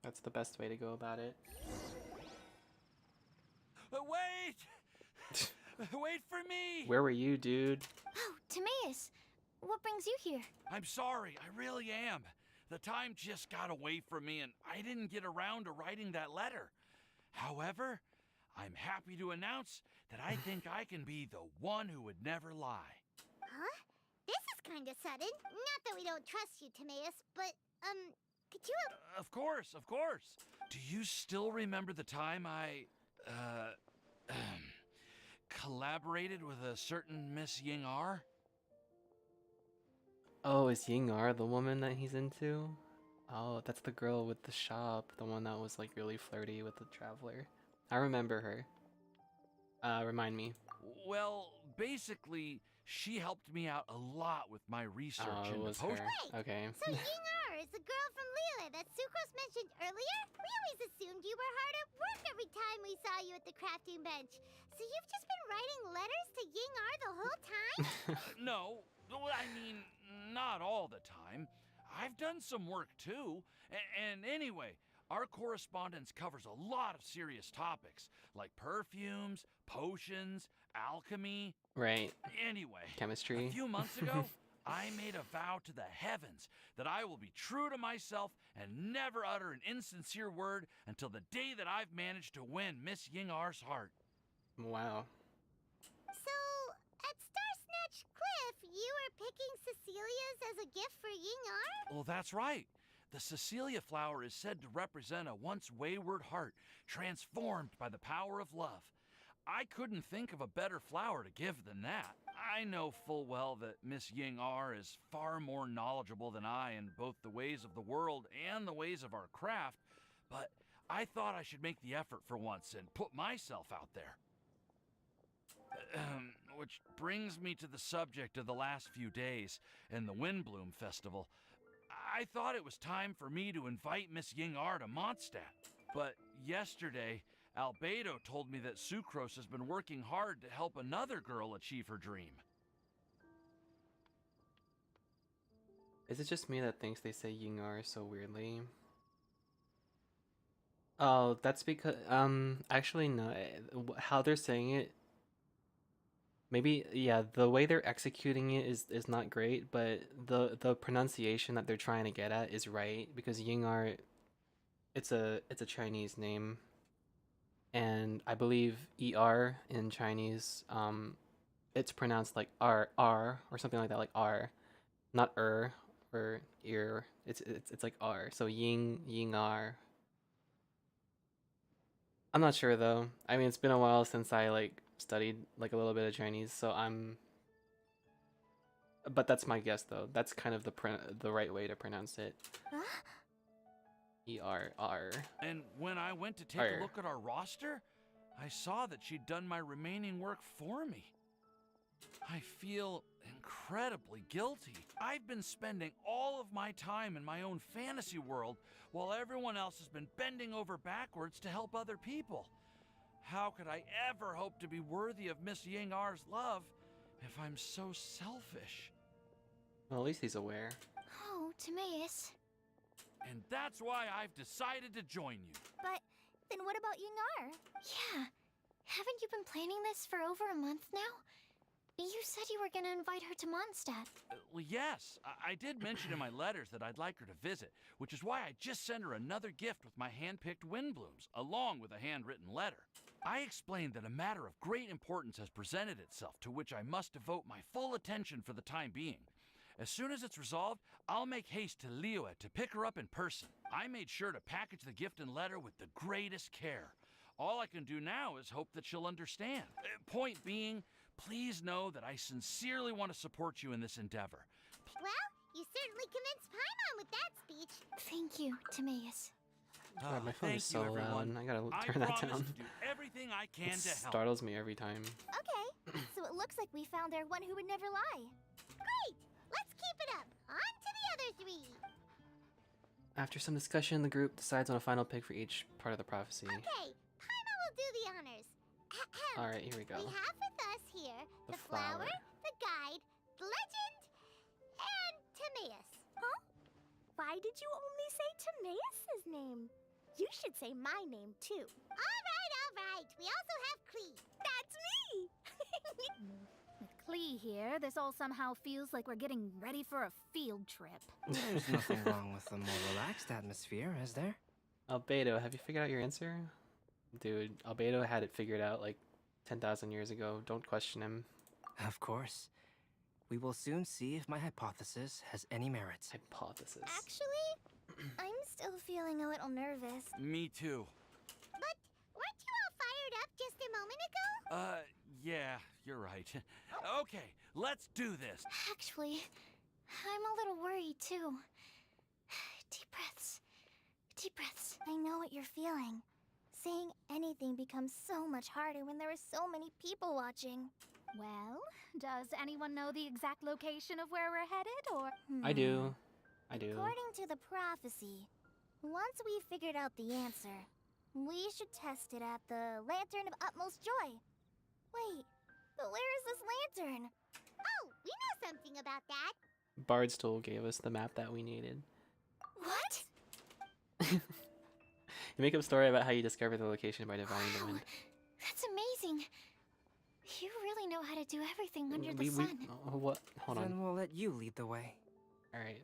That's the best way to go about it. Wait! Wait for me! Where were you, dude? Oh, Timaeus! What brings you here? I'm sorry, I really am. The time just got away from me and I didn't get around to writing that letter. However, I'm happy to announce that I think I can be the one who would never lie. Huh? This is kinda sudden. Not that we don't trust you, Timaeus, but, could you... Of course, of course. Do you still remember the time I, collaborated with a certain Miss Ying-ar? Oh, is Ying-ar the woman that he's into? Oh, that's the girl with the shop. The one that was like really flirty with the Traveler. I remember her. Remind me. Well, basically, she helped me out a lot with my research Oh, it into was her. potion. Okay. So Ying-ar is the girl from chocolate that Sucrose mentioned earlier? We always assumed you were hard at work every time we saw you at the crafting bench. So you've just been writing letters to Ying-ar the whole time? No, well, I mean, not all the time. I've done some work too. And anyway, our correspondence covers a lot of serious topics, like perfumes, potions, alchemy. Right. Anyway, Chemistry. a few months ago, I made a vow to the heavens that I will be true to myself and never utter an insincere word until the day that I've managed to win Miss Ying-ar's heart. Wow. So, at Star Snatch Cliff, you were picking Cecilia's as a gift for Ying-ar? Well, that's right. The Cecilia flower is said to represent a once wayward heart transformed by the power of love. I couldn't think of a better flower to give than that. I know full well that Miss Ying-ar is far more knowledgeable than I in both the ways of the world and the ways of our craft, but I thought I should make the effort for once and put myself out there. Which brings me to the subject of the last few days and the Windblume Festival. I thought it was time for me to invite Miss Ying-ar to Mondstadt, but yesterday, Albedo told me that Sucrose has been working hard to help another girl achieve her dream. Is it just me that thinks they say Ying-ar so weirdly? Oh, that's because actually no. How they're saying it, maybe yeah, the way they're executing it is not great, but the pronunciation that they're trying to get at is right because Ying-ar, it's a Chinese name. And I believe ER in Chinese, it's pronounced like R or something like that, like R, not or ear. It's like R. So Ying-ar. I'm not sure though. I mean, it's been a while since I like studied like a little bit of Chinese, so but that's my guess though. That's kind of the right way to pronounce it. ER. And when I went to take a look at our roster, I saw that she'd done my remaining work for me. I feel incredibly guilty. I've been spending all of my time in my own fantasy world while everyone else has been bending over backwards to help other people. How could I ever hope to be worthy of Miss Ying-ar's love if I'm so selfish? Well, at least he's aware. Oh, Timaeus. And that's why I've decided to join you. But then what about Ying-ar? Yeah. Haven't you been planning this for over a month now? You said you were gonna invite her to Mondstadt. Well, yes. I did mention in my letters that I'd like her to visit, which is why I just sent her another gift with my hand-picked Windblooms, along with a handwritten letter. I explained that a matter of great importance has presented itself to which I must devote my full attention for the time being. As soon as it's resolved, I'll make haste to Liyue to pick her up in person. I made sure to package the gift and letter with the greatest care. All I can do now is hope that she'll understand. Point being, please know that I sincerely want to support you in this endeavor. Well, you certainly convinced Paimon with that speech. Thank you, Timaeus. God, my phone Thank is so you, everyone. loud. I gotta turn that down. To do everything I can It to help. startles me every time. Okay, so it looks like we found our one who would never lie. Great! Let's keep it up. On to the other three. After some discussion, the group decides on a final pick for each part of the prophecy. Okay, Paimon will do the honors. Alright, here we go. We have with us here The the flower, flower. the guide, the legend, and Timaeus. Huh? Why did you only say Timaeus' name? You should say my name too. All right. We also have Klee. That's me. With Klee here, this all somehow feels like we're getting ready for a field trip. There's nothing wrong with a more relaxed atmosphere, is there? Albedo, have you figured out your answer? Dude, Albedo had it figured out like 10,000 years ago. Don't question him. Of course. We will soon see if my hypothesis has any merits. Hypothesis. Actually, I'm still feeling a little nervous. Me too. But weren't you all fired up just a moment ago? Yeah, you're right. Okay, let's do this. Actually, I'm a little worried too. Deep breaths. Deep breaths. I know what you're feeling. Saying anything becomes so much harder when there are so many people watching. Well, does anyone know the exact location of where we're headed, or? I do. I do. According to the prophecy, Once we've figured out the answer, we should test it at the Lantern of Utmost Joy. Wait, but where is this lantern? Oh, we know something about that. Bardstool gave us the map that we needed. What? You make up a story about how you discovered the location by divining the wind. That's amazing. You really know how to do everything under the sun. What? Hold Then on. we'll let you lead the way. Alright.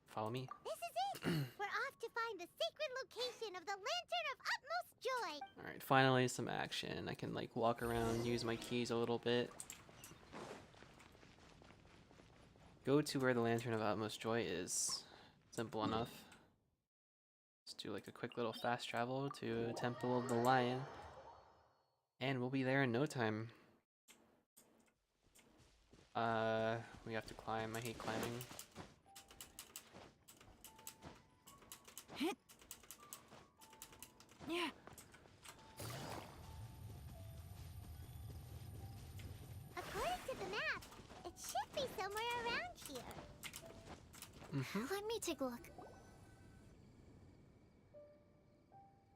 Follow me. This is it. We're off to find the sacred location of the Lantern of Utmost Joy. Alright, finally some action. I can like walk around, use my keys a little bit. Go to where the Lantern of Utmost Joy is. Simple enough. Let's do like a quick little fast travel to Temple of the Lion. And we'll be there in no time. We have to climb. I hate climbing. Yeah. According to the map, it should be somewhere around here. Let me take a look.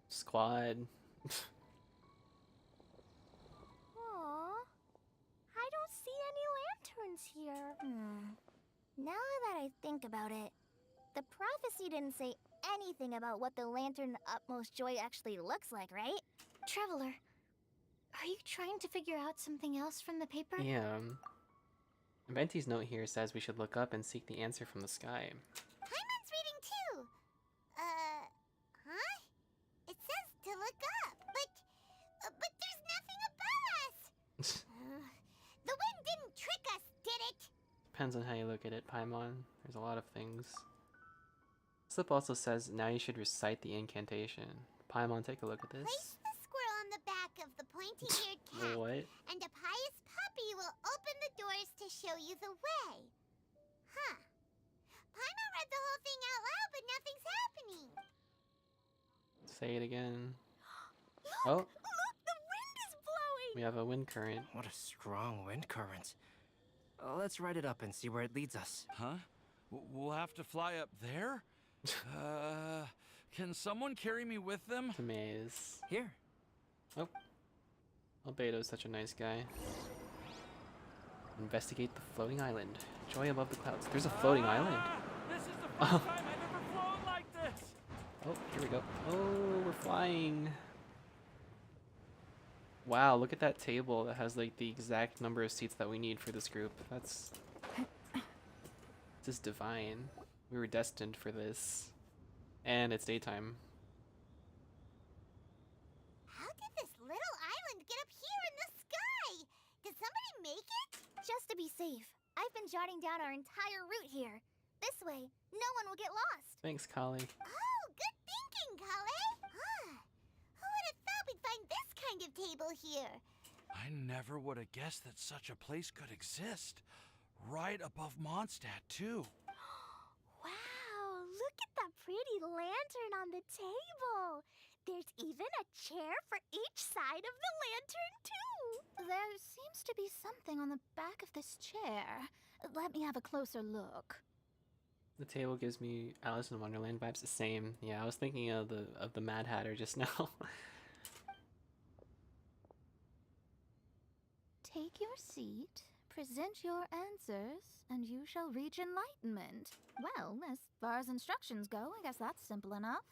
Squad. Aww. I don't see any lanterns here. Now that I think about it, the prophecy didn't say anything about what the Lantern of Utmost Joy actually looks like, right? Traveler, are you trying to figure out something else from the paper? Yeah. Venti's note here says we should look up and seek the answer from the sky. Paimon's reading too. Huh? It says to look up, but there's nothing above us. The wind didn't trick us, did it? Depends on how you look at it, Paimon. There's a lot of things. Slip also says now you should recite the incantation. Paimon, take a look at this. Place the squirrel on the back of the pointy-eared cat, What? and a pious puppy will open the doors to show you the way. Huh. Paimon read the whole thing out loud, but nothing's happening. Say it again. Look! Oh, Look! The wind is blowing! we have a wind current. What a strong wind current. Let's ride it up and see where it leads us. Huh? We'll have to fly up there? Can someone carry me with them? The maze. Here. Oh. Albedo's such a nice guy. Investigate the floating island. Joy above the clouds. There's a floating island. This is the first time I've ever flown like this! Oh, here we go. Oh, we're flying. Wow, look at that table that has like the exact number of seats that we need for this group. That's just divine. We were destined for this. And it's daytime. How did this little island get up here in the sky? Did somebody make it? Just to be safe, I've been jotting down our entire route here. This way, no one will get lost. Thanks, Kali. Oh, good thinking, Kale. Who would have thought we'd find this kind of table here? I never would have guessed that such a place could exist. Right above Mondstadt, too. Wow, look at that pretty lantern on the table. There's even a chair for each side of the lantern, too. There seems to be something on the back of this chair. Let me have a closer look. The table gives me Alice in Wonderland vibes. The same. Yeah, I was thinking of the Mad Hatter just now. Take your seat, present your answers, and you shall reach enlightenment. Well, as far as instructions go, I guess that's simple enough.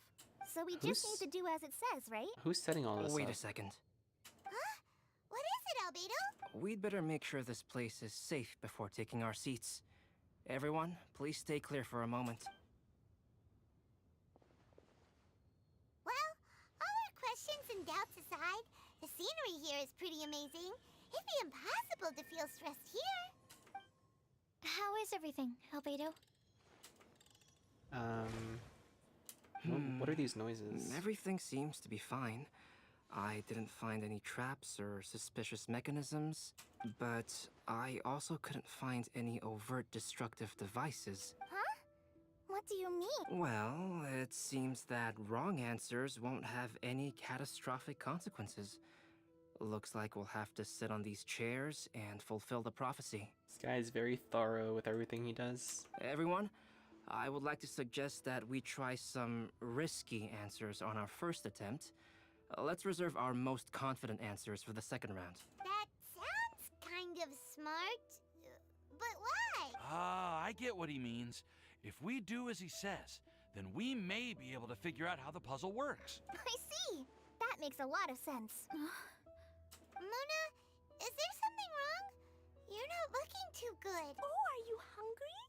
So we just need to do as it says, right? Who's setting all this Wait up? a second. Huh? What is it, Albedo? We'd better make sure this place is safe before taking our seats. Everyone, please stay clear for a moment. Well, all our questions and doubts aside, the scenery here is pretty amazing. It'd be impossible to feel stressed here. How is everything, Albedo? What are these noises? Everything seems to be fine. I didn't find any traps or suspicious mechanisms, but I also couldn't find any overt destructive devices. Huh? What do you mean? Well, it seems that wrong answers won't have any catastrophic consequences. Looks like we'll have to sit on these chairs and fulfill the prophecy. This guy is very thorough with everything he does. Everyone, I would like to suggest that we try some risky answers on our first attempt. Let's reserve our most confident answers for the second round. That sounds kind of smart. But why? Ah, I get what he means. If we do as he says, then we may be able to figure out how the puzzle works. I see. That makes a lot of sense. Mona, is there something wrong? You're not looking too good. Oh, are you hungry?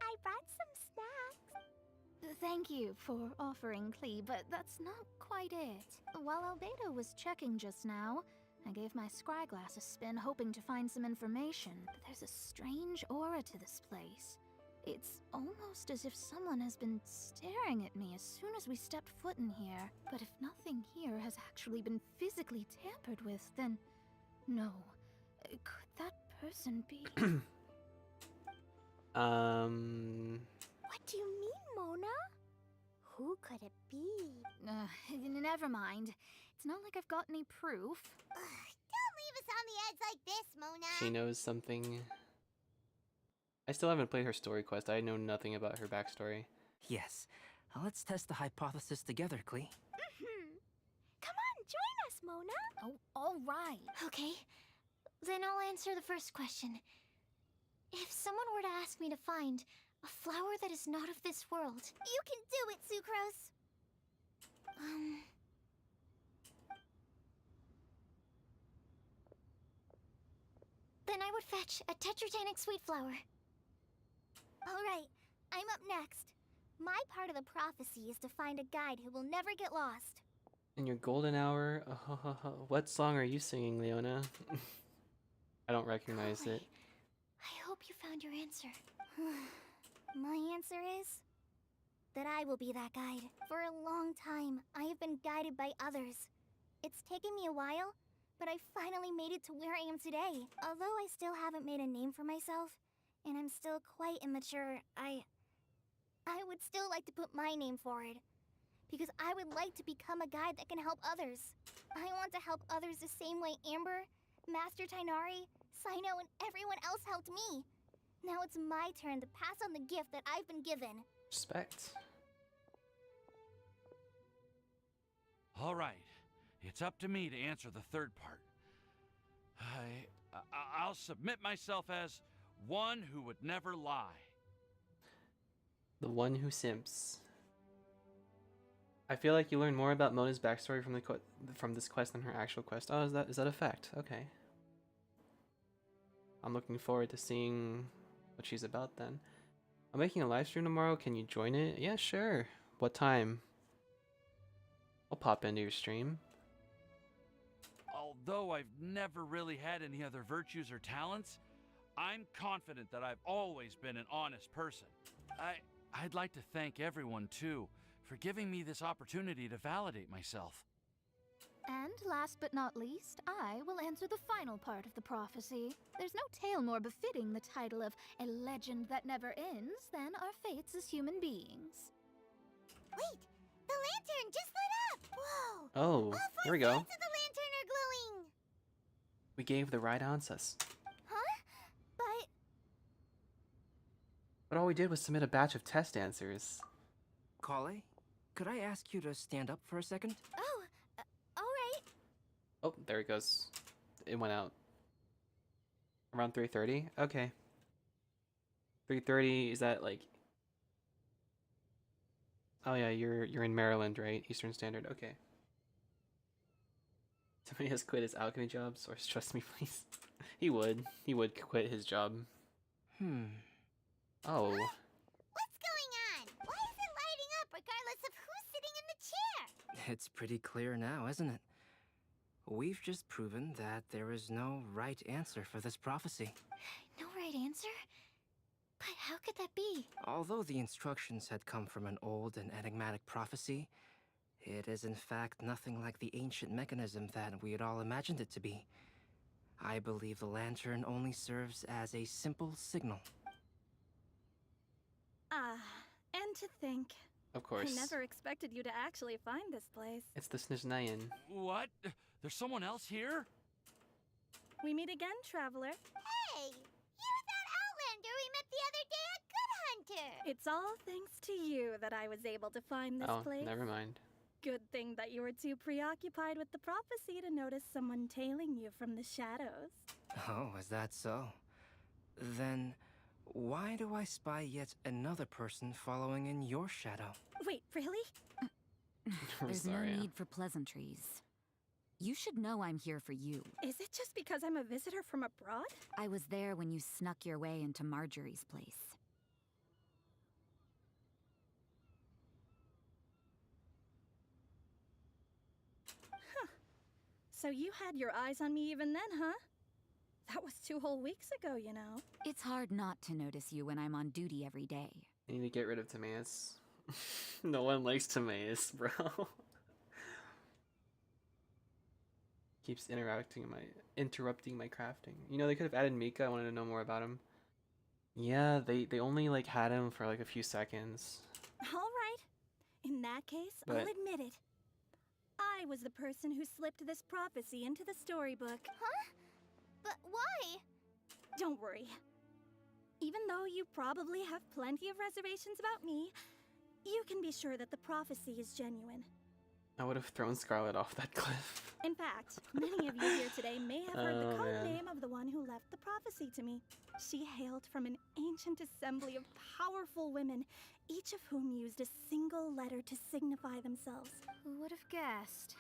I brought some snacks. Thank you for offering, Klee, but that's not quite it. While Albedo was checking just now, I gave my scryglass a spin hoping to find some information, but there's a strange aura to this place. It's almost as if someone has been staring at me as soon as we stepped foot in here. But if nothing here has actually been physically tampered with, then no. Could that person be? What do you mean, Mona? Who could it be? Never mind. It's not like I've got any proof. Don't leave us on the edge like this, Mona. She knows something. I still haven't played her story quest. I know nothing about her backstory. Yes. Let's test the hypothesis together, Klee. Come on, join us, Mona. Oh, all right. Okay, then I'll answer the first question. If someone were to ask me to find a flower that is not of this world, You can do it, Sucrose. then I would fetch a tetragenic sweet flower. All right, I'm up next. My part of the prophecy is to find a guide who will never get lost. In your golden hour, what song are you singing, Leona? I don't recognize it. I hope you found your answer. My answer is that I will be that guide. For a long time, I have been guided by others. It's taken me a while, but I finally made it to where I am today. Although I still haven't made a name for myself, and I'm still quite immature, I would still like to put my name forward. Because I would like to become a guide that can help others. I want to help others the same way Amber, Master Tainari, Sino, and everyone else helped me. Now it's my turn to pass on the gift that I've been given. Respect. All right, it's up to me to answer the third part. I'll submit myself as one who would never lie. The one who simps. I feel like you learn more about Mona's backstory from this quest than her actual quest. Oh, is that a fact? Okay. I'm looking forward to seeing what she's about then. I'm making a live stream tomorrow. Can you join it? Yeah, sure. What time? I'll pop into your stream. Although I've never really had any other virtues or talents, I'm confident that I've always been an honest person. I'd like to thank everyone, too, for giving me this opportunity to validate myself. And last but not least, I will answer the final part of the prophecy. There's no tale more befitting the title of a legend that never ends than our fates as human beings. Wait! The lantern just lit up! Whoa! Oh, All four here we go. sides of the lantern are glowing! We gave the right answers. Huh? But all we did was submit a batch of test answers. Kale, could I ask you to stand up for a second? Oh, alright. Oh, there it goes. It went out. Around 3:30? Okay. 3:30, is that like... Oh yeah, you're in Maryland, right? Eastern Standard, okay. Somebody has quit his alchemy job, Source, trust me, please. He would quit his job. Oh. What's going on? Why is it lighting up regardless of who's sitting in the chair? It's pretty clear now, isn't it? We've just proven that there is no right answer for this prophecy. No right answer? But how could that be? Although the instructions had come from an old and enigmatic prophecy, it is in fact nothing like the ancient mechanism that we had all imagined it to be. I believe the lantern only serves as a simple signal. And to think, Of course. I never expected you to actually find this place. It's the Snizhnayan. What? There's someone else here? We meet again, traveler. Hey! You're that Outlander we met the other day at Good Hunter! It's all thanks to you that I was able to find this Oh, place. never mind. Good thing that you were too preoccupied with the prophecy to notice someone tailing you from the shadows. Oh, is that so? Then, why do I spy yet another person following in your shadow? Wait, really? I'm There's sorry. no need for pleasantries. You should know I'm here for you. Is it just because I'm a visitor from abroad? I was there when you snuck your way into Marjorie's place. So you had your eyes on me even then, huh? That was 2 whole weeks ago, you know. It's hard not to notice you when I'm on duty every day. I need to get rid of Timaeus. No one likes Timaeus, bro. Keeps interrupting my crafting. You know, they could have added Mika. I wanted to know more about him. Yeah, they only like had him for like a few seconds. All right. In that case, I'll But- admit it. I was the person who slipped this prophecy into the storybook. Huh? But why? Don't worry. Even though you probably have plenty of reservations about me, you can be sure that the prophecy is genuine. I would have thrown Scarlet off that cliff. In fact, many of you here today may have heard the Oh, code man. name of the one who left the prophecy to me. She hailed from an ancient assembly of powerful women, each of whom used a single letter to signify themselves. Who would have guessed?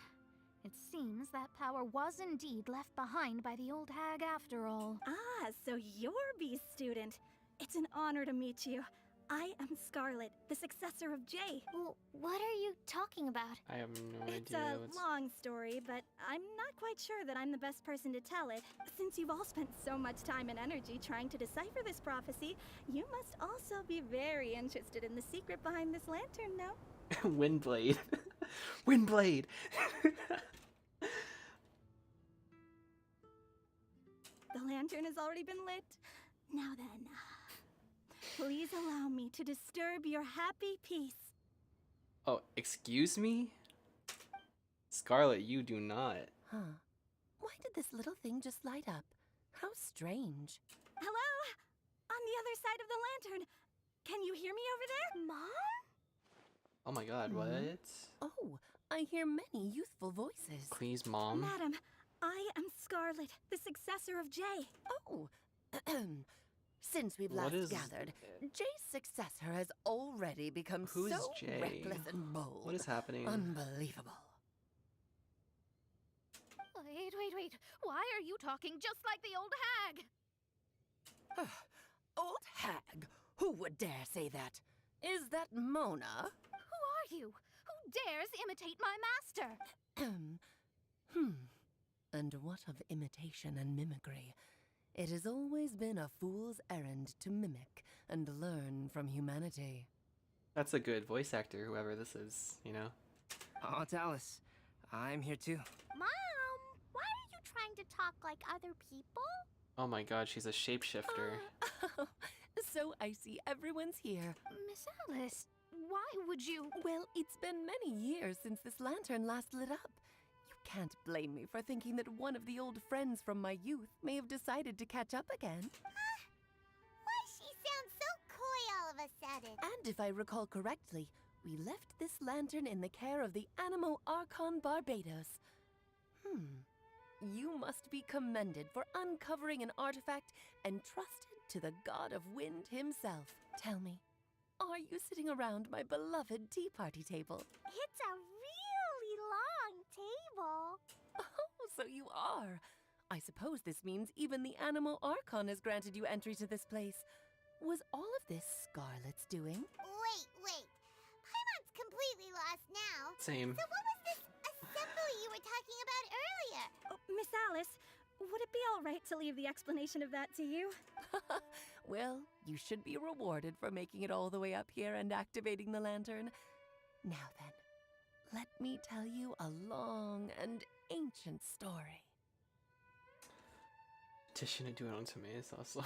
It seems that power was indeed left behind by the old hag after all. Ah, so you're B's student. It's an honor to meet you. I am Scarlet, the successor of Jay. Well, what are you talking about? I have no It's idea a what's... long story, but I'm not quite sure that I'm the best person to tell it. Since you've all spent so much time and energy trying to decipher this prophecy, you must also be very interested in the secret behind this lantern, no? Windblade. Windblade! The lantern has already been lit. Now then, please allow me to disturb your happy peace. Oh, excuse me? Scarlet, you do not. Huh. Why did this little thing just light up? How strange. Hello? On the other side of the lantern. Can you hear me over there? Mom? Oh my god, what? Oh, I hear many youthful voices. Please, mom. Madam, I am Scarlet, the successor of Jay. Oh, since we've What last is- gathered, Jay's successor has already become Who's so Jay? reckless and bold. What is happening? Unbelievable. Wait. Why are you talking just like the old hag? Old hag, who would dare say that? Is that Mona? Who are you? Who dares imitate my master? And what of imitation and mimicry? It has always been a fool's errand to mimic and learn from humanity. That's a good voice actor, whoever this is, you know? Oh, Dallas, I'm here too. Mom, why are you trying to talk like other people? Oh my god, she's a shapeshifter. So I see everyone's here. Miss Alice, why would you? Well, it's been many years since this lantern last lit up. You can't blame me for thinking that one of the old friends from my youth may have decided to catch up again. Why she sounds so coy all of a sudden? And if I recall correctly, we left this lantern in the care of the Animo Archon Barbados. You must be commended for uncovering an artifact entrusted to the god of wind himself. Tell me, are you sitting around my beloved tea party table? It's a really long table. Oh, so you are. I suppose this means even the Animo Archon has granted you entry to this place. Was all of this Scarlet's doing? Wait. Paimon's completely lost now. Same. So what was this assembly you were talking about earlier? Oh, Miss Alice, would it be all right to leave the explanation of that to you? Well, you should be rewarded for making it all the way up here and activating the lantern. Now then, let me tell you a long and ancient story. Petition to do it on Timaeus also.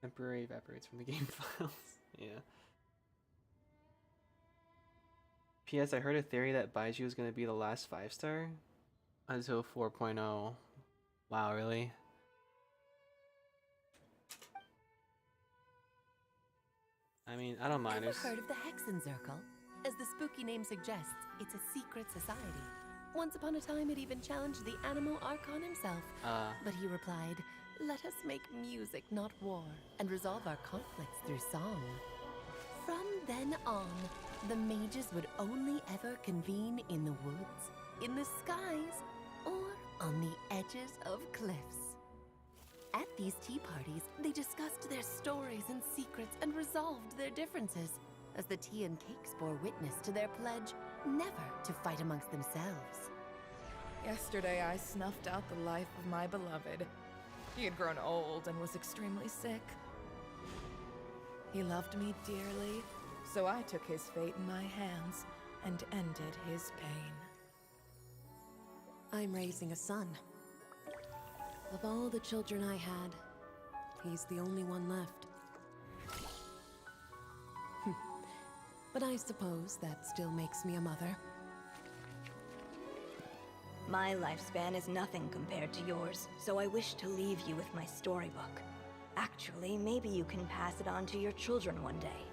Temporary evaporates from the game files. Yeah. P.S. I heard a theory that Baiju is going to be the last 5-star until 4.0. Wow, really? I mean, I don't mind. Ever There's... heard of the Hexenzirkel? As the spooky name suggests, it's a secret society. Once upon a time, it even challenged the Animo Archon himself. But he replied, "Let us make music, not war, and resolve our conflicts through song." From then on, the mages would only ever convene in the woods, in the skies, or on the edges of cliffs. At these tea parties, they discussed their stories and secrets and resolved their differences, as the tea and cakes bore witness to their pledge never to fight amongst themselves. Yesterday, I snuffed out the life of my beloved. He had grown old and was extremely sick. He loved me dearly, so I took his fate in my hands and ended his pain. I'm raising a son. Of all the children I had, he's the only one left. But I suppose that still makes me a mother. My lifespan is nothing compared to yours, so I wish to leave you with my storybook. Actually, maybe you can pass it on to your children one day.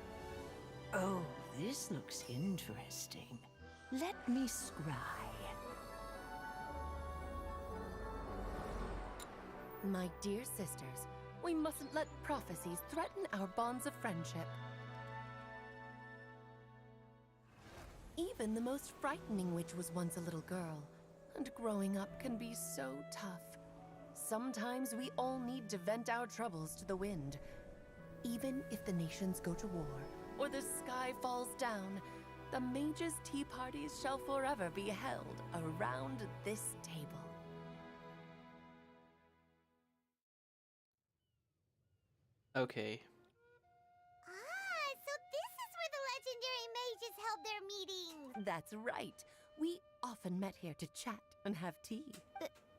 Oh, this looks interesting. Let me scry. My dear sisters, we mustn't let prophecies threaten our bonds of friendship. Even the most frightening witch was once a little girl, and growing up can be so tough. Sometimes we all need to vent our troubles to the wind. Even if the nations go to war, or the sky falls down, the mages' tea parties shall forever be held around this table. Okay. So this is where the legendary mages held their meetings! That's right. We often met here to chat and have tea.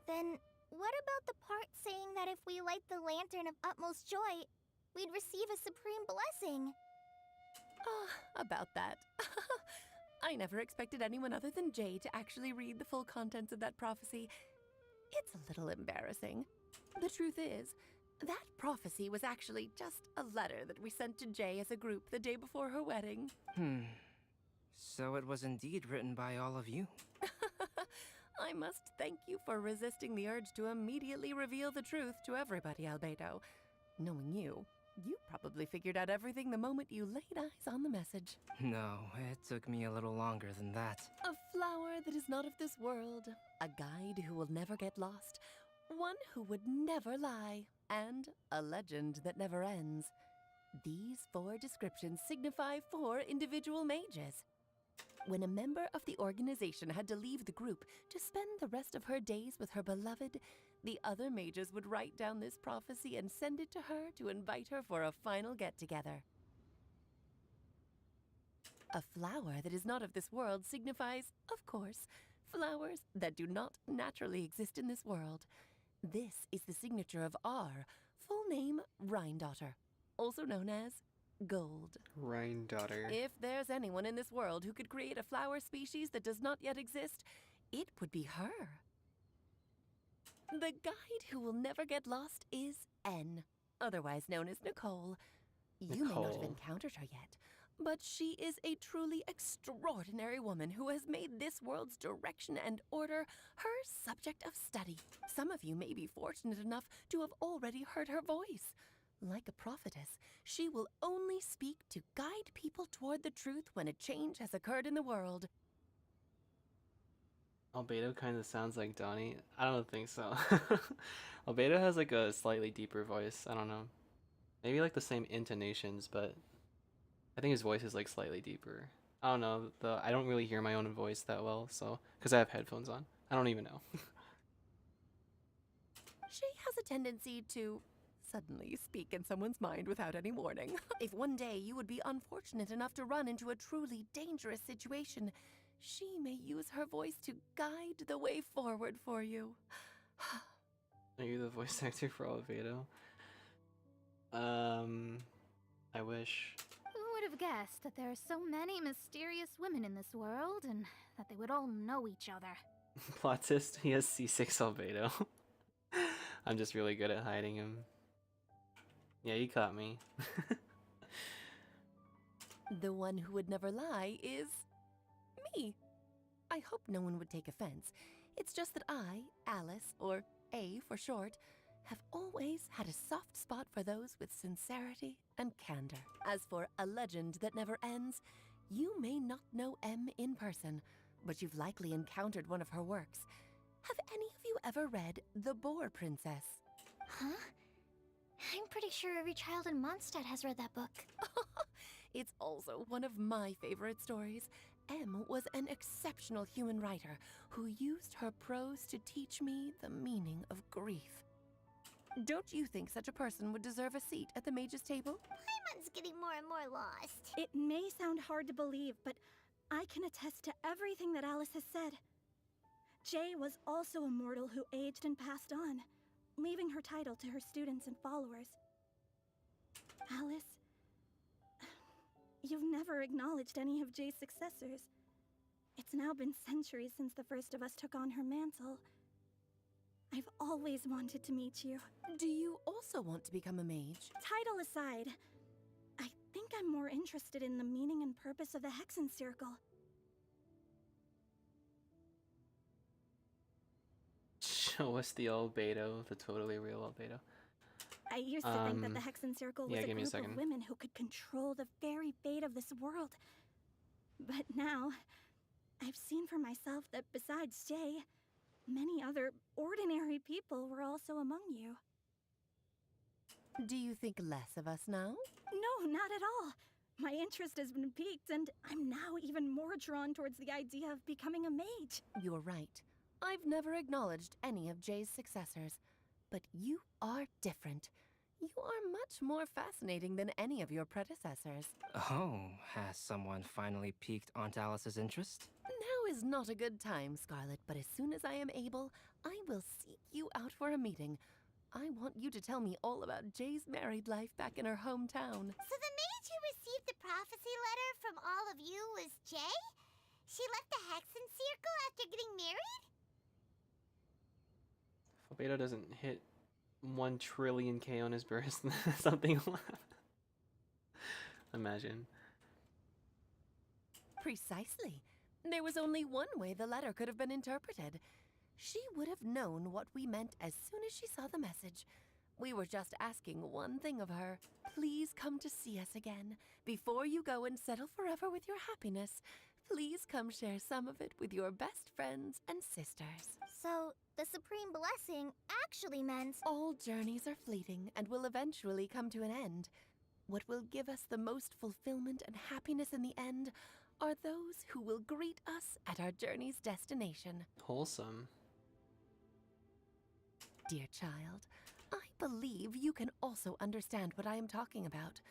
Then, what about the part saying that if we light the lantern of utmost joy, we'd receive a supreme blessing? About that. I never expected anyone other than Jay to actually read the full contents of that prophecy. It's a little embarrassing. The truth is, that prophecy was actually just a letter that we sent to Jay as a group the day before her wedding. So it was indeed written by all of you. I must thank you for resisting the urge to immediately reveal the truth to everybody, Albedo. Knowing you probably figured out everything the moment you laid eyes on the message. No, it took me a little longer than that. A flower that is not of this world, a guide who will never get lost, one who would never lie, and a legend that never ends. These 4 descriptions signify 4 individual mages. When a member of the organization had to leave the group to spend the rest of her days with her beloved, the other mages would write down this prophecy and send it to her to invite her for a final get-together. A flower that is not of this world signifies, of course, flowers that do not naturally exist in this world. This is the signature of our full name, Rhine-daughter, also known as Gold. Rhine-daughter. If there's anyone in this world who could create a flower species that does not yet exist, it would be her. The guide who will never get lost is N, otherwise known as Nicole. You may not have encountered her yet, but she is a truly extraordinary woman who has made this world's direction and order her subject of study. Some of you may be fortunate enough to have already heard her voice. Like a prophetess, she will only speak to guide people toward the truth when a change has occurred in the world. Albedo kind of sounds like Donnie. I don't think so. Albedo has like a slightly deeper voice. I don't know. Maybe like the same intonations, but I think his voice is like slightly deeper. I don't know. I don't really hear my own voice that well, so because I have headphones on. I don't even know. She has a tendency to suddenly speak in someone's mind without any warning. If one day you would be unfortunate enough to run into a truly dangerous situation, she may use her voice to guide the way forward for you. Are you the voice actor for Albedo? I wish. Who would have guessed that there are so many mysterious women in this world, and that they would all know each other? Plot twist, he has C6 Albedo. I'm just really good at hiding him. Yeah, you caught me. The one who would never lie is me. I hope no one would take offense. It's just that I, Alice, or A for short, have always had a soft spot for those with sincerity and candor. As for A Legend That Never Ends, you may not know M in person, but you've likely encountered one of her works. Have any of you ever read The Boar Princess? Huh? I'm pretty sure every child in Mondstadt has read that book. It's also one of my favorite stories. M was an exceptional human writer who used her prose to teach me the meaning of grief. Don't you think such a person would deserve a seat at the mage's table? Paimon's getting more and more lost. It may sound hard to believe, but I can attest to everything that Alice has said. Jay was also a mortal who aged and passed on, leaving her title to her students and followers. Alice, you've never acknowledged any of Jay's successors. It's now been centuries since the first of us took on her mantle. I've always wanted to meet you. Do you also want to become a mage? Title aside, I think I'm more interested in the meaning and purpose of the Hexen Circle. Show us the albedo, the totally real albedo. I used to think that the Hexen Circle was yeah, a give me a group second. of women who could control the very fate of this world. But now, I've seen for myself that besides Jay, many other ordinary people were also among you. Do you think less of us now? No, not at all. My interest has been piqued, and I'm now even more drawn towards the idea of becoming a mage. You're right. I've never acknowledged any of Jay's successors, but you are different. You are much more fascinating than any of your predecessors. Oh, has someone finally piqued Aunt Alice's interest? Now is not a good time, Scarlet, but as soon as I am able, I will seek you out for a meeting. I want you to tell me all about Jay's married life back in her hometown. So the mage who received the prophecy letter from all of you was Jay? She left the Hexen Circle after getting married? Albedo doesn't hit 1 trillion K on his burst. Something will happen. Imagine. Precisely. There was only one way the letter could have been interpreted. She would have known what we meant as soon as she saw the message. We were just asking one thing of her. Please come to see us again. Before you go and settle forever with your happiness, please come share some of it with your best friends and sisters. So, the Supreme Blessing actually meant... All journeys are fleeting and will eventually come to an end. What will give us the most fulfillment and happiness in the end are those who will greet us at our journey's destination. Wholesome. Dear child, I believe you can also understand what I am talking about.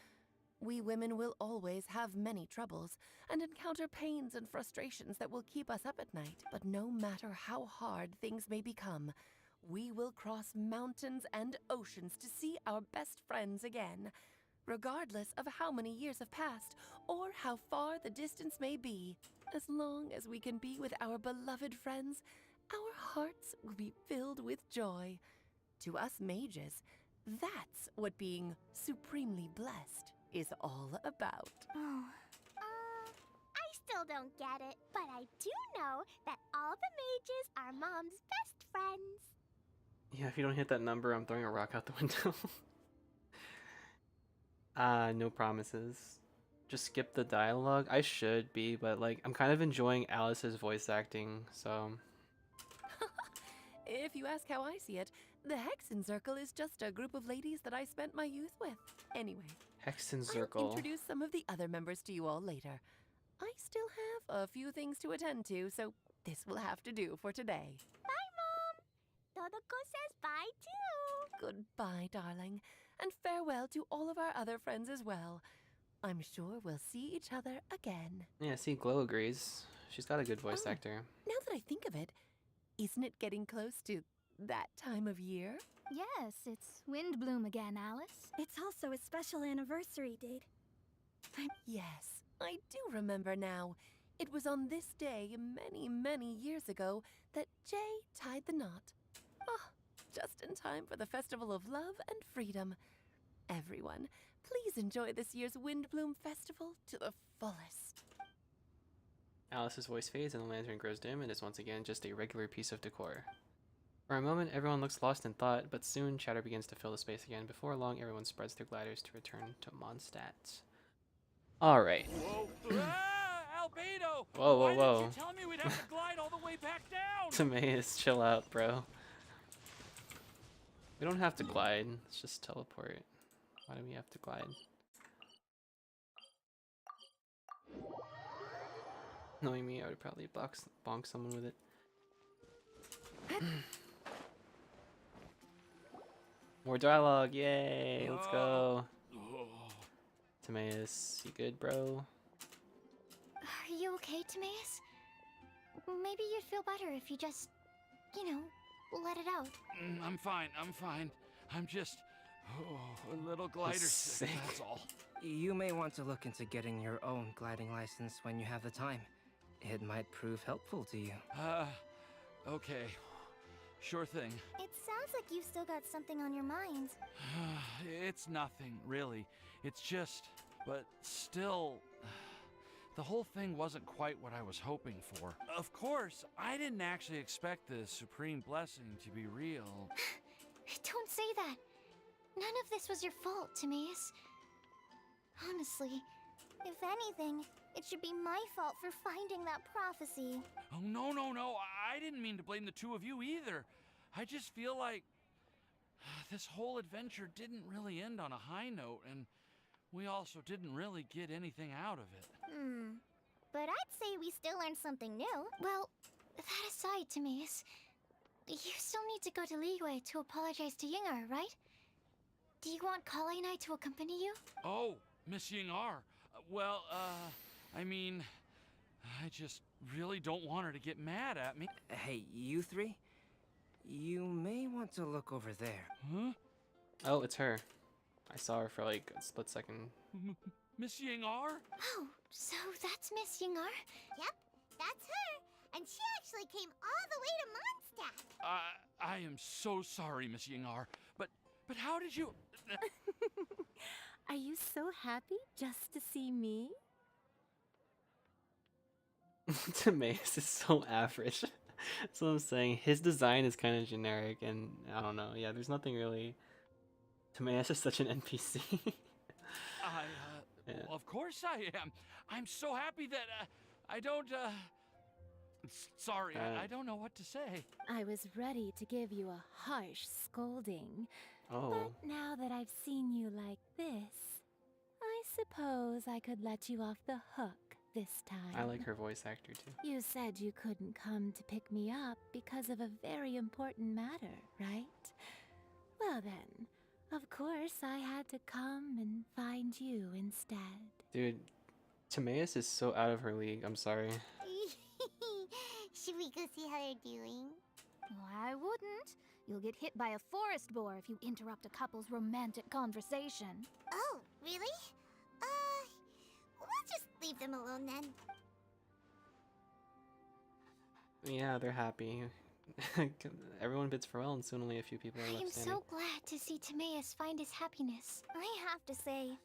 We women will always have many troubles and encounter pains and frustrations that will keep us up at night. But no matter how hard things may become, we will cross mountains and oceans to see our best friends again. Regardless of how many years have passed or how far the distance may be, as long as we can be with our beloved friends, our hearts will be filled with joy. To us mages, that's what being supremely blessed is all about. Oh. I still don't get it, but I do know that all the mages are Mom's best friends. Yeah, if you don't hit that number, I'm throwing a rock out the window. No promises. Just skip the dialogue. I should be, but like, I'm kind of enjoying Alice's voice acting, so... If you ask how I see it, the Hexen Circle is just a group of ladies that I spent my youth with. Anyway, Hexen I'll Circle. introduce some of the other members to you all later. I still have a few things to attend to, so this will have to do for today. Bye, Mom! Todoko says bye, too! Goodbye, darling, and farewell to all of our other friends as well. I'm sure we'll see each other again. Yeah, see, Glow agrees. She's got a good voice actor. Now that I think of it, isn't it getting close to that time of year? Yes, it's Windblume again, Alice. It's also a special anniversary date. Yes, I do remember now. It was on this day many, many years ago that Jay tied the knot. Ah, just in time for the Festival of Love and Freedom. Everyone, please enjoy this year's Windblume Festival to the fullest. Alice's voice fades and the lantern grows dim and is once again just a regular piece of decor. For a moment, everyone looks lost in thought, but soon chatter begins to fill the space again. Before long, everyone spreads their gliders to return to Mondstadt. Alright. Whoa. Albedo! Whoa, Why whoa. didn't you tell me we'd have to glide all the way back down? Timaeus, chill out, bro. We don't have to glide. Let's just teleport. Why do we have to glide? Knowing me, I would probably bonk someone with it. More dialogue, yay! Let's go. Timaeus, you good, bro? Are you okay, Timaeus? Maybe you'd feel better if you just, you know, let it out. I'm fine. I'm just a little glider sick, that's all. You may want to look into getting your own gliding license when you have the time. It might prove helpful to you. Okay. Sure thing. It sounds like you've still got something on your mind. It's nothing, really. It's just... But still... The whole thing wasn't quite what I was hoping for. Of course, I didn't actually expect the Supreme Blessing to be real. Don't say that. None of this was your fault, Timaeus. Honestly. If anything, it should be my fault for finding that prophecy. Oh, no. I didn't mean to blame the two of you either. I just feel like this whole adventure didn't really end on a high note, and we also didn't really get anything out of it. But I'd say we still learned something new. Well, that aside, Timaeus, you still need to go to Liyue to apologize to Yingar, right? Do you want Kale and I to accompany you? Oh, Miss Yingar. Well, I mean, I just really don't want her to get mad at me. Hey, you three? You may want to look over there. Huh? Oh, it's her. I saw her for like a split second. Miss Yingar? Oh, so that's Miss Yingar? Yep, that's her. And she actually came all the way to Mondstadt. I am so sorry, Miss Yingar. But how did you... Are you so happy just to see me? Timaeus is so average. That's what I'm saying. His design is kind of generic, and I don't know. Yeah, there's nothing really. Timaeus is such an NPC. Yeah. Well, of course I am. I'm so happy that I don't. Sorry, I don't know what to say. I was ready to give you a harsh scolding. Oh. But now that I've seen you like this, I suppose I could let you off the hook this time. I like her voice actor too. You said you couldn't come to pick me up because of a very important matter, right? Well then, of course I had to come and find you instead. Dude, Timaeus is so out of her league. I'm sorry. Should we go see how they're doing? I wouldn't. You'll get hit by a forest boar if you interrupt a couple's romantic conversation. Oh, really? We'll just leave them alone then. Yeah, they're happy. Everyone bids farewell, and soon only a few people are I left am standing. so glad to see Timaeus find his happiness. I have to say,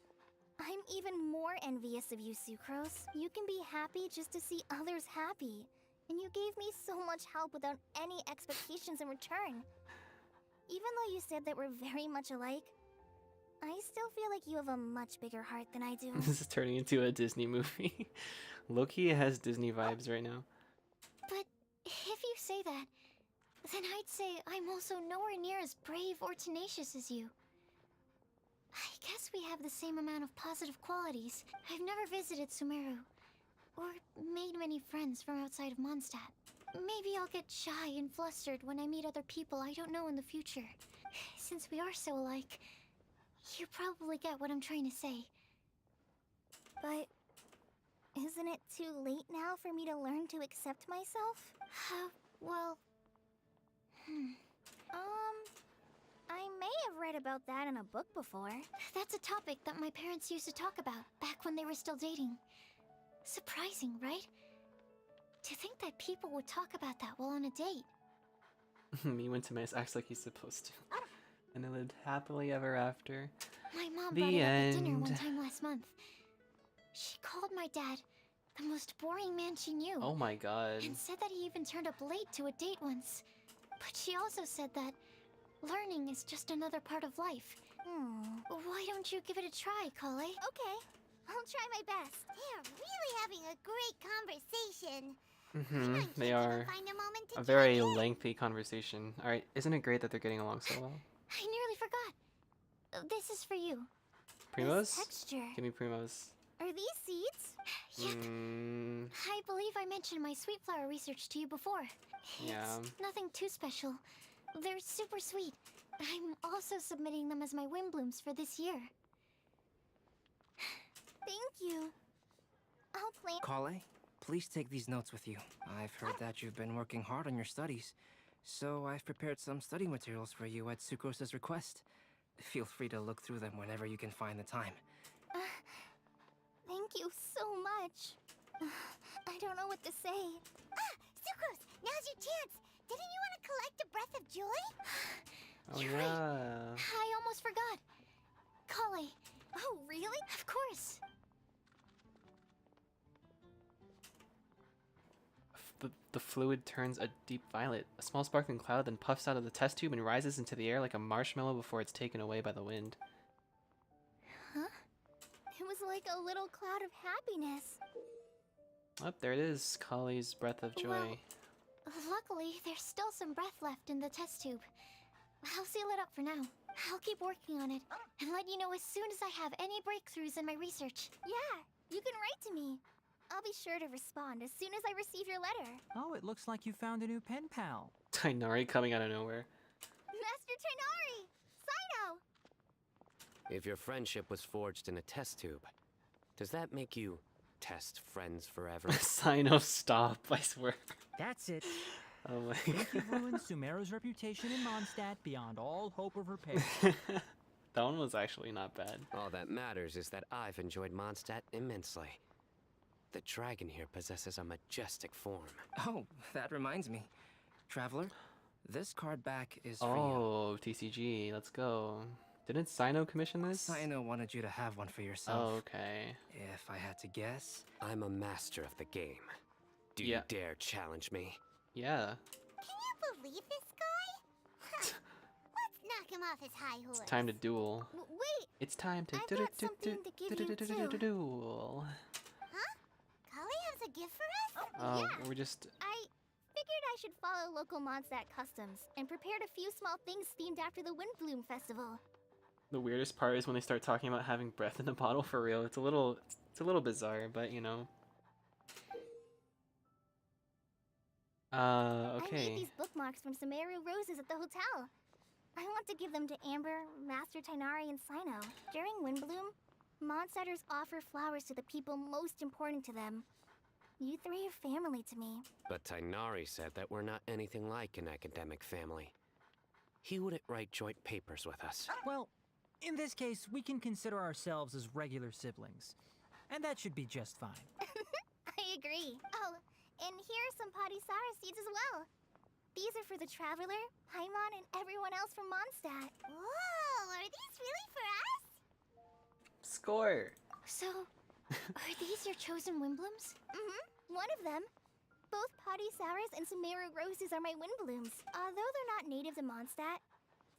I'm even more envious of you, Sucrose. You can be happy just to see others happy. And you gave me so much help without any expectations in return. Even though you said that we're very much alike, I still feel like you have a much bigger heart than I do. This is turning into a Disney movie. Loki has Disney vibes right now. But if you say that, then I'd say I'm also nowhere near as brave or tenacious as you. I guess we have the same amount of positive qualities. I've never visited Sumeru, or made many friends from outside of Mondstadt. Maybe I'll get shy and flustered when I meet other people I don't know in the future. Since we are so alike, you probably get what I'm trying to say. But isn't it too late now for me to learn to accept myself? Well... I may have read about that in a book before. That's a topic that my parents used to talk about back when they were still dating. Surprising, right? To think that people would talk about that while on a date. Me when Timaeus acts like he's supposed to. And they lived happily ever after. My mom The brought it up at dinner end. one time last month. She called my dad the most boring man she knew. Oh my god. And said that he even turned up late to a date once. But she also said that learning is just another part of life. Why don't you give it a try, Kale? Okay, I'll try my best. They're really having a great conversation. They are Find a moment to a very lengthy conversation. Alright, isn't it great that they're getting along so well? I nearly forgot. This is for you. Primos? Texture. Give me Primos. Are these seeds? Yep. I believe I mentioned my sweet flower research to you before. Yeah. It's nothing too special. They're super sweet. I'm also submitting them as my Windblooms for this year. Thank you. I'll plan. Kale, please take these notes with you. I've heard that you've been working hard on your studies, so I've prepared some study materials for you at Sucrose's request. Feel free to look through them whenever you can find the time. Thank you so much. I don't know what to say. Sucrose, now's your chance. Didn't you want to collect a breath of joy? Oh You're yeah. right. I almost forgot. Kale. Oh, really? Of course. The fluid turns a deep violet. A small sparkling cloud then puffs out of the test tube and rises into the air like a marshmallow before it's taken away by the wind. Huh? It was like a little cloud of happiness. Oh, there it is. Kale's breath of joy. Well, luckily, there's still some breath left in the test tube. I'll seal it up for now. I'll keep working on it and let you know as soon as I have any breakthroughs in my research. Yeah, you can write to me. I'll be sure to respond as soon as I receive your letter. Oh, it looks like you found a new pen pal. Tainari coming out of nowhere. Master Tainari! Sino! If your friendship was forged in a test tube, does that make you test friends forever? Sino, stop, I swear. That's it. Oh my Think you've ruined Sumeru's reputation in Mondstadt beyond all hope of repair. That one was actually not bad. All that matters is that I've enjoyed Mondstadt immensely. The dragon here possesses a majestic form. Oh, that reminds me. Traveler, this card back is for you. Oh, TCG, let's go. Didn't Sino commission this? Sino wanted you to have one for yourself. Oh, okay. If I had to guess... I'm a master of the game. Do you dare challenge me? Yeah. Can you believe this guy? Let's knock him off his high horse. It's time to duel. Wait! It's time to I've got something to give you too. duel. Huh? Kale has a gift for us? Oh, Yeah. we're just... I figured I should follow local Mondstadt customs and prepared a few small things themed after the Windblume festival. The weirdest part is when they start talking about having breath in a bottle for real. It's a little bizarre, but you know. I made Okay. these bookmarks from Sumeru roses at the hotel. I want to give them to Amber, Master Tainari, and Sino. During Windblume, Mondstadters offer flowers to the people most important to them. You three are family to me. But Tainari said that we're not anything like an academic family. He wouldn't write joint papers with us. Well, in this case, we can consider ourselves as regular siblings. And that should be just fine. I agree. Oh, and here are some Padisara seeds as well. These are for the Traveler, Paimon, and everyone else from Mondstadt. Whoa, are these really for us? Score. So, are these your chosen Windblooms? One of them. Both Padisaras and Sumeru roses are my Windblooms. Although they're not native to Mondstadt,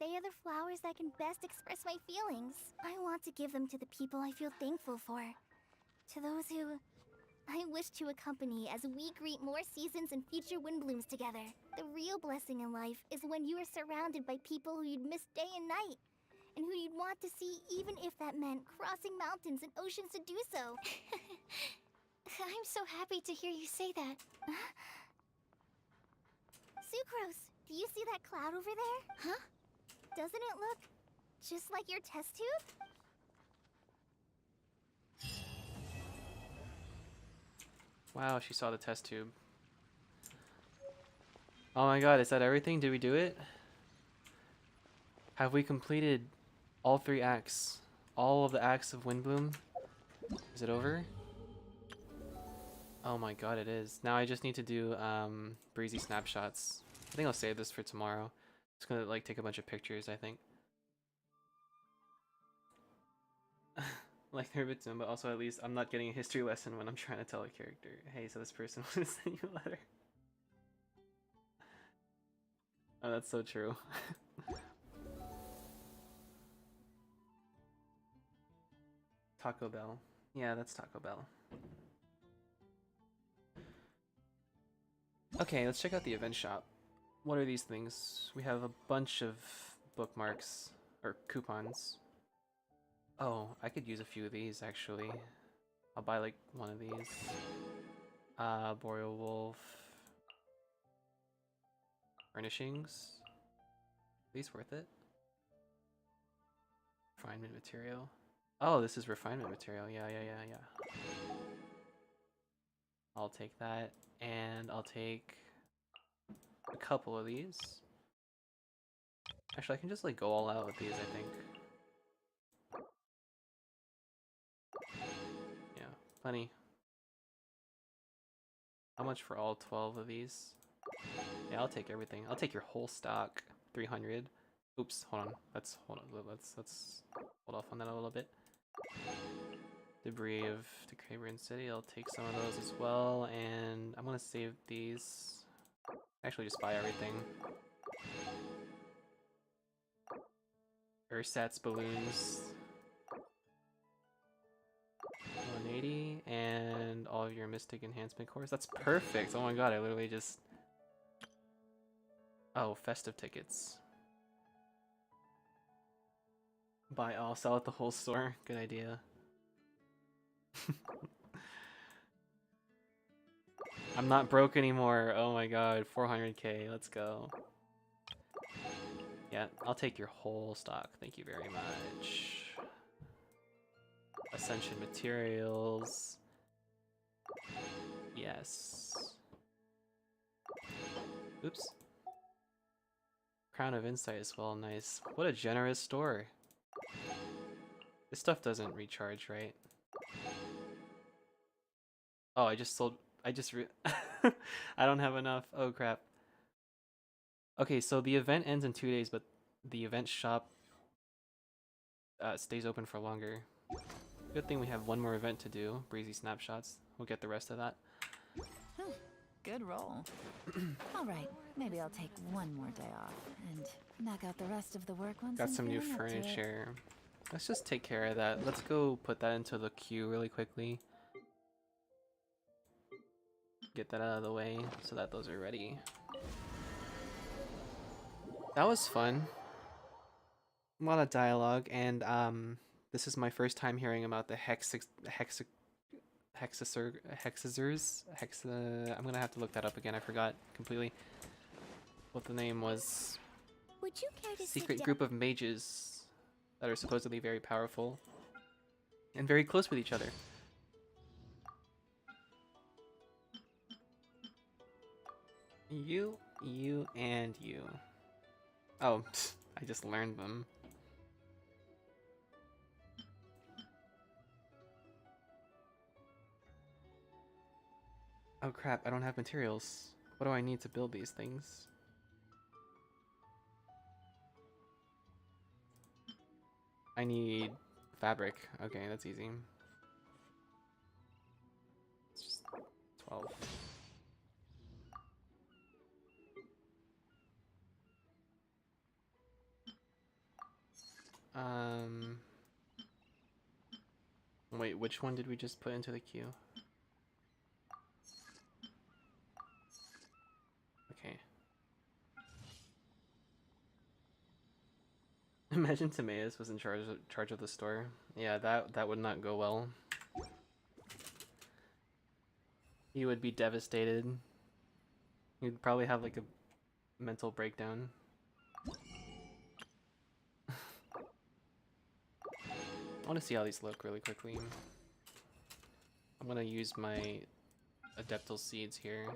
they are the flowers that can best express my feelings. I want to give them to the people I feel thankful for. To those who I wish to accompany as we greet more seasons and future Windblooms together. The real blessing in life is when you are surrounded by people who you'd miss day and night, and who you'd want to see even if that meant crossing mountains and oceans to do so. I'm so happy to hear you say that. Sucrose, do you see that cloud over there? Huh? Doesn't it look just like your test tube? Wow, she saw the test tube. Oh my god, is that everything? Did we do it? Have we completed all 3 acts? All of the acts of Windblume? Is it over? Oh my god, it is. Now I just need to do breezy snapshots. I think I'll save this for tomorrow. Just gonna like take a bunch of pictures, I think. like they're a bit soon, but also at least I'm not getting a history lesson when I'm trying to tell a character, hey, so this person want to send you a letter. Oh, that's so true. Taco Bell. Yeah, that's Taco Bell. Okay, let's check out the event shop. What are these things? We have a bunch of bookmarks, or coupons. Oh, I could use a few of these actually. I'll buy like one of these. Boreal Wolf. Furnishings. Are these worth it? Refinement material. Oh, this is refinement material. Yeah. I'll take that, and I'll take a couple of these. Actually, I can just like go all out with these, I think. Yeah, plenty. How much for all 12 of these? Yeah, I'll take everything. I'll take your whole stock. 300. Oops, hold on. Let's hold off on that a little bit. Debris of Decabrant City. I'll take some of those as well, and I'm gonna save these. Actually, just buy everything. Ursat's balloons. 180, and all of your Mystic Enhancement cores. That's perfect. Oh my god, I literally just... Oh, festive tickets. Buy all, sell at the whole store. Good idea. I'm not broke anymore. Oh my god, 400k. Let's go. Yeah, I'll take your whole stock. Thank you very much. Ascension materials. Yes. Oops. Crown of Insight as well. Nice. What a generous store. This stuff doesn't recharge, right? Oh, I just sold... I don't have enough. Oh, crap. Okay, so the event ends in 2 days, but the event shop stays open for longer. Good thing we have one more event to do. Breezy Snapshots. We'll get the rest of that. Good roll. Alright, maybe I'll take one more day off and knock out the rest of the work once Got I'm some new feeling up to it. furniture. Let's just take care of that. Let's go put that into the queue really quickly. Get that out of the way so that those are ready. That was fun. A lot of dialogue, and this is my first time hearing about the hexazers. I'm gonna have to look that up again. I forgot completely what the name was. Would you care to Secret group of mages that are supposedly very powerful and very close with each other. You, and you. Oh, I just learned them. Oh crap, I don't have materials. What do I need to build these things? I need fabric. Okay, that's easy. It's just 12. Wait, which one did we just put into the queue? Okay. Imagine Timaeus was in charge of the store. Yeah, that would not go well. He would be devastated. He'd probably have like a mental breakdown. I want to see how these look really quickly. I'm gonna use my Adeptal seeds here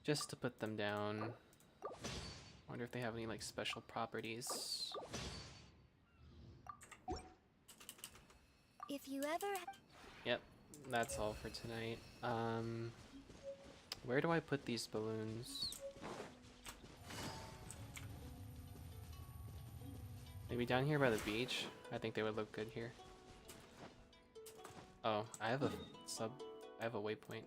just to put them down. Wonder if they have any like special properties. If you ever... Yep, that's all for tonight. Where do I put these balloons? Maybe down here by the beach. I think they would look good here. Oh, I have a waypoint.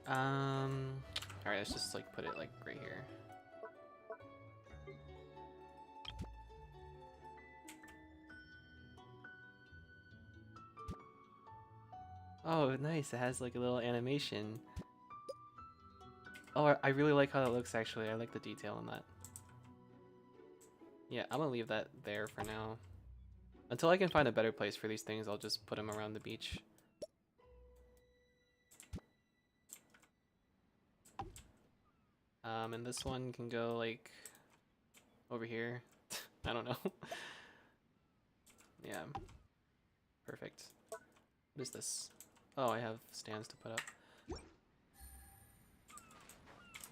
Alright, let's just like put it like right here. Oh, nice. It has like a little animation. Oh, I really like how that looks actually. I like the detail on that. Yeah, I'm gonna leave that there for now. Until I can find a better place for these things, I'll just put them around the beach. And this one can go like over here. I don't know. Yeah. Perfect. What is this? Oh, I have stands to put up. There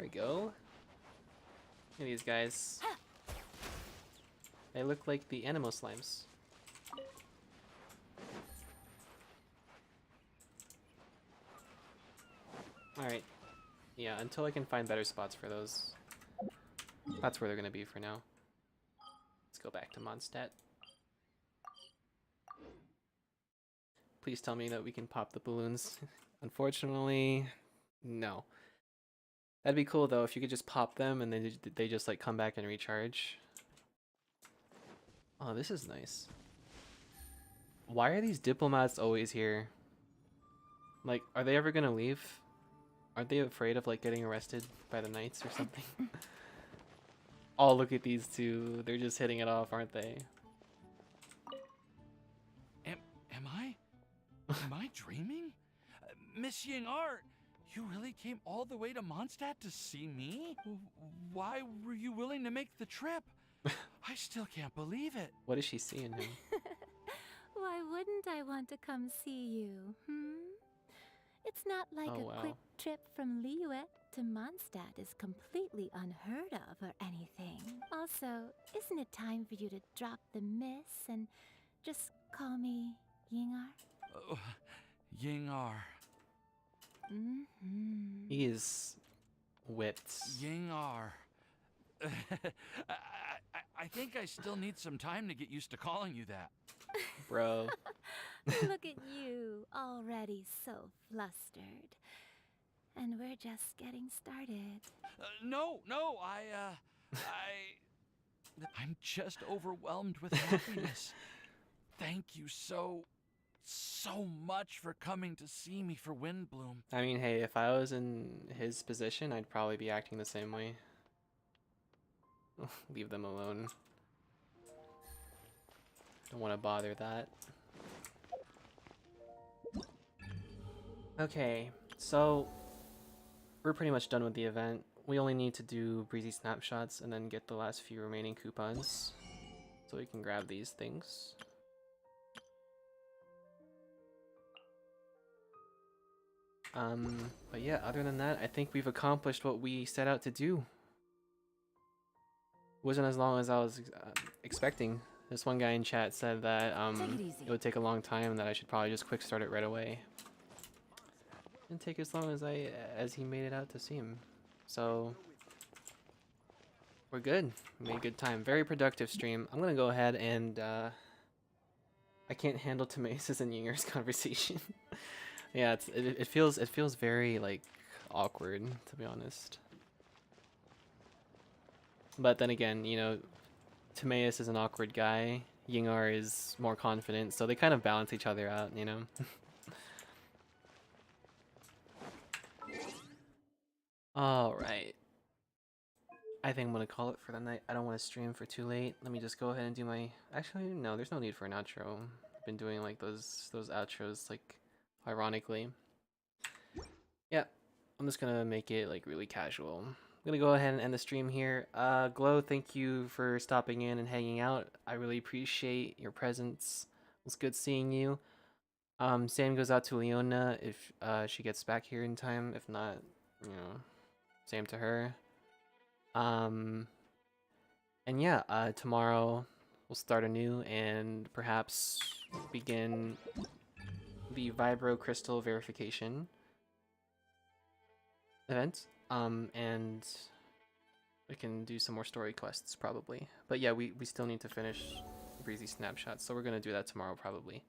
we go. Look at these guys. They look like the Animo slimes. Alright. Yeah, until I can find better spots for those. That's where they're gonna be for now. Let's go back to Mondstadt. Please tell me that we can pop the balloons. Unfortunately, no. That'd be cool though if you could just pop them and then they just like come back and recharge. Oh, this is nice. Why are these diplomats always here? Like, are they ever gonna leave? Aren't they afraid of like getting arrested by the knights or something? Oh, look at these two. They're just hitting it off, aren't they? Am I dreaming? Miss Ying-ar, you really came all the way to Mondstadt to see me? Why were you willing to make the trip? I still can't believe it. What is she seeing him? Why wouldn't I want to come see you, It's not like Oh, a wow. quick trip from Liyue to Mondstadt is completely unheard of or anything. Also, isn't it time for you to drop the miss and just call me Ying-ar? Oh, Ying-ar. He is whipped. Ying-ar. I think I still need some time to get used to calling you that. Bro. Look at you, already so flustered. And we're just getting started. No, I'm just overwhelmed with happiness. Thank you so much for coming to see me for Windblume. I mean, hey, if I was in his position, I'd probably be acting the same way. Leave them alone. Don't want to bother that. Okay, so we're pretty much done with the event. We only need to do breezy snapshots and then get the last few remaining coupons so we can grab these things. But yeah, other than that, I think we've accomplished what we set out to do. Wasn't as long as I was expecting. This one guy in chat said that it would take a long time and that I should probably just quick start it right away. Didn't take as long as he made it out to seem. So we're good. We made good time. Very productive stream. I'm gonna go ahead and I can't handle Timaeus' and Yinger's conversation. Yeah, it feels very like awkward, to be honest. But then again, you know, Timaeus is an awkward guy. Yingar is more confident, so they kind of balance each other out, you know. All right. I think I'm gonna call it for the night. I don't want to stream for too late. Let me just go ahead and do my. Actually, no, there's no need for an outro. I've been doing like those outros like ironically. Yeah, I'm just gonna make it like really casual. I'm gonna go ahead and end the stream here. Glow, thank you for stopping in and hanging out. I really appreciate your presence. It was good seeing you. Same goes out to Leona if she gets back here in time. If not, you know, same to her. And yeah, tomorrow we'll start anew and perhaps begin the Vibro Crystal verification. events. And we can do some more story quests probably. But yeah, we still need to finish Breezy Snapshots, so we're gonna do that tomorrow probably.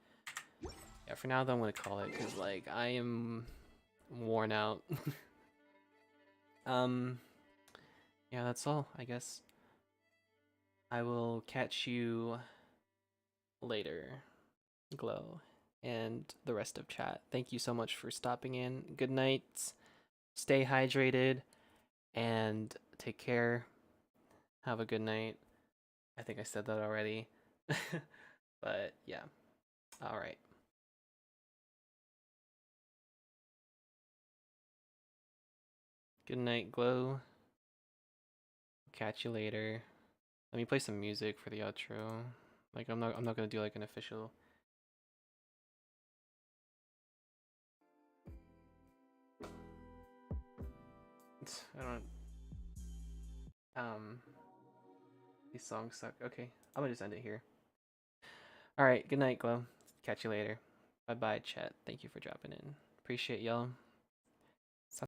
Yeah, for now though I'm gonna call it because like I am worn out. Yeah, that's all, I guess. I will catch you later, Glow, and the rest of chat. Thank you so much for stopping in. Good night. Stay hydrated and take care. Have a good night. I think I said that already. But yeah. All right. Good night, Glow. Catch you later. Let me play some music for the outro. Like I'm not gonna do like an official. I don't. These songs suck. Okay, I'm gonna just end it here. All right. Good night, Glow. Catch you later. Bye bye, chat. Thank you for dropping in. Appreciate y'all.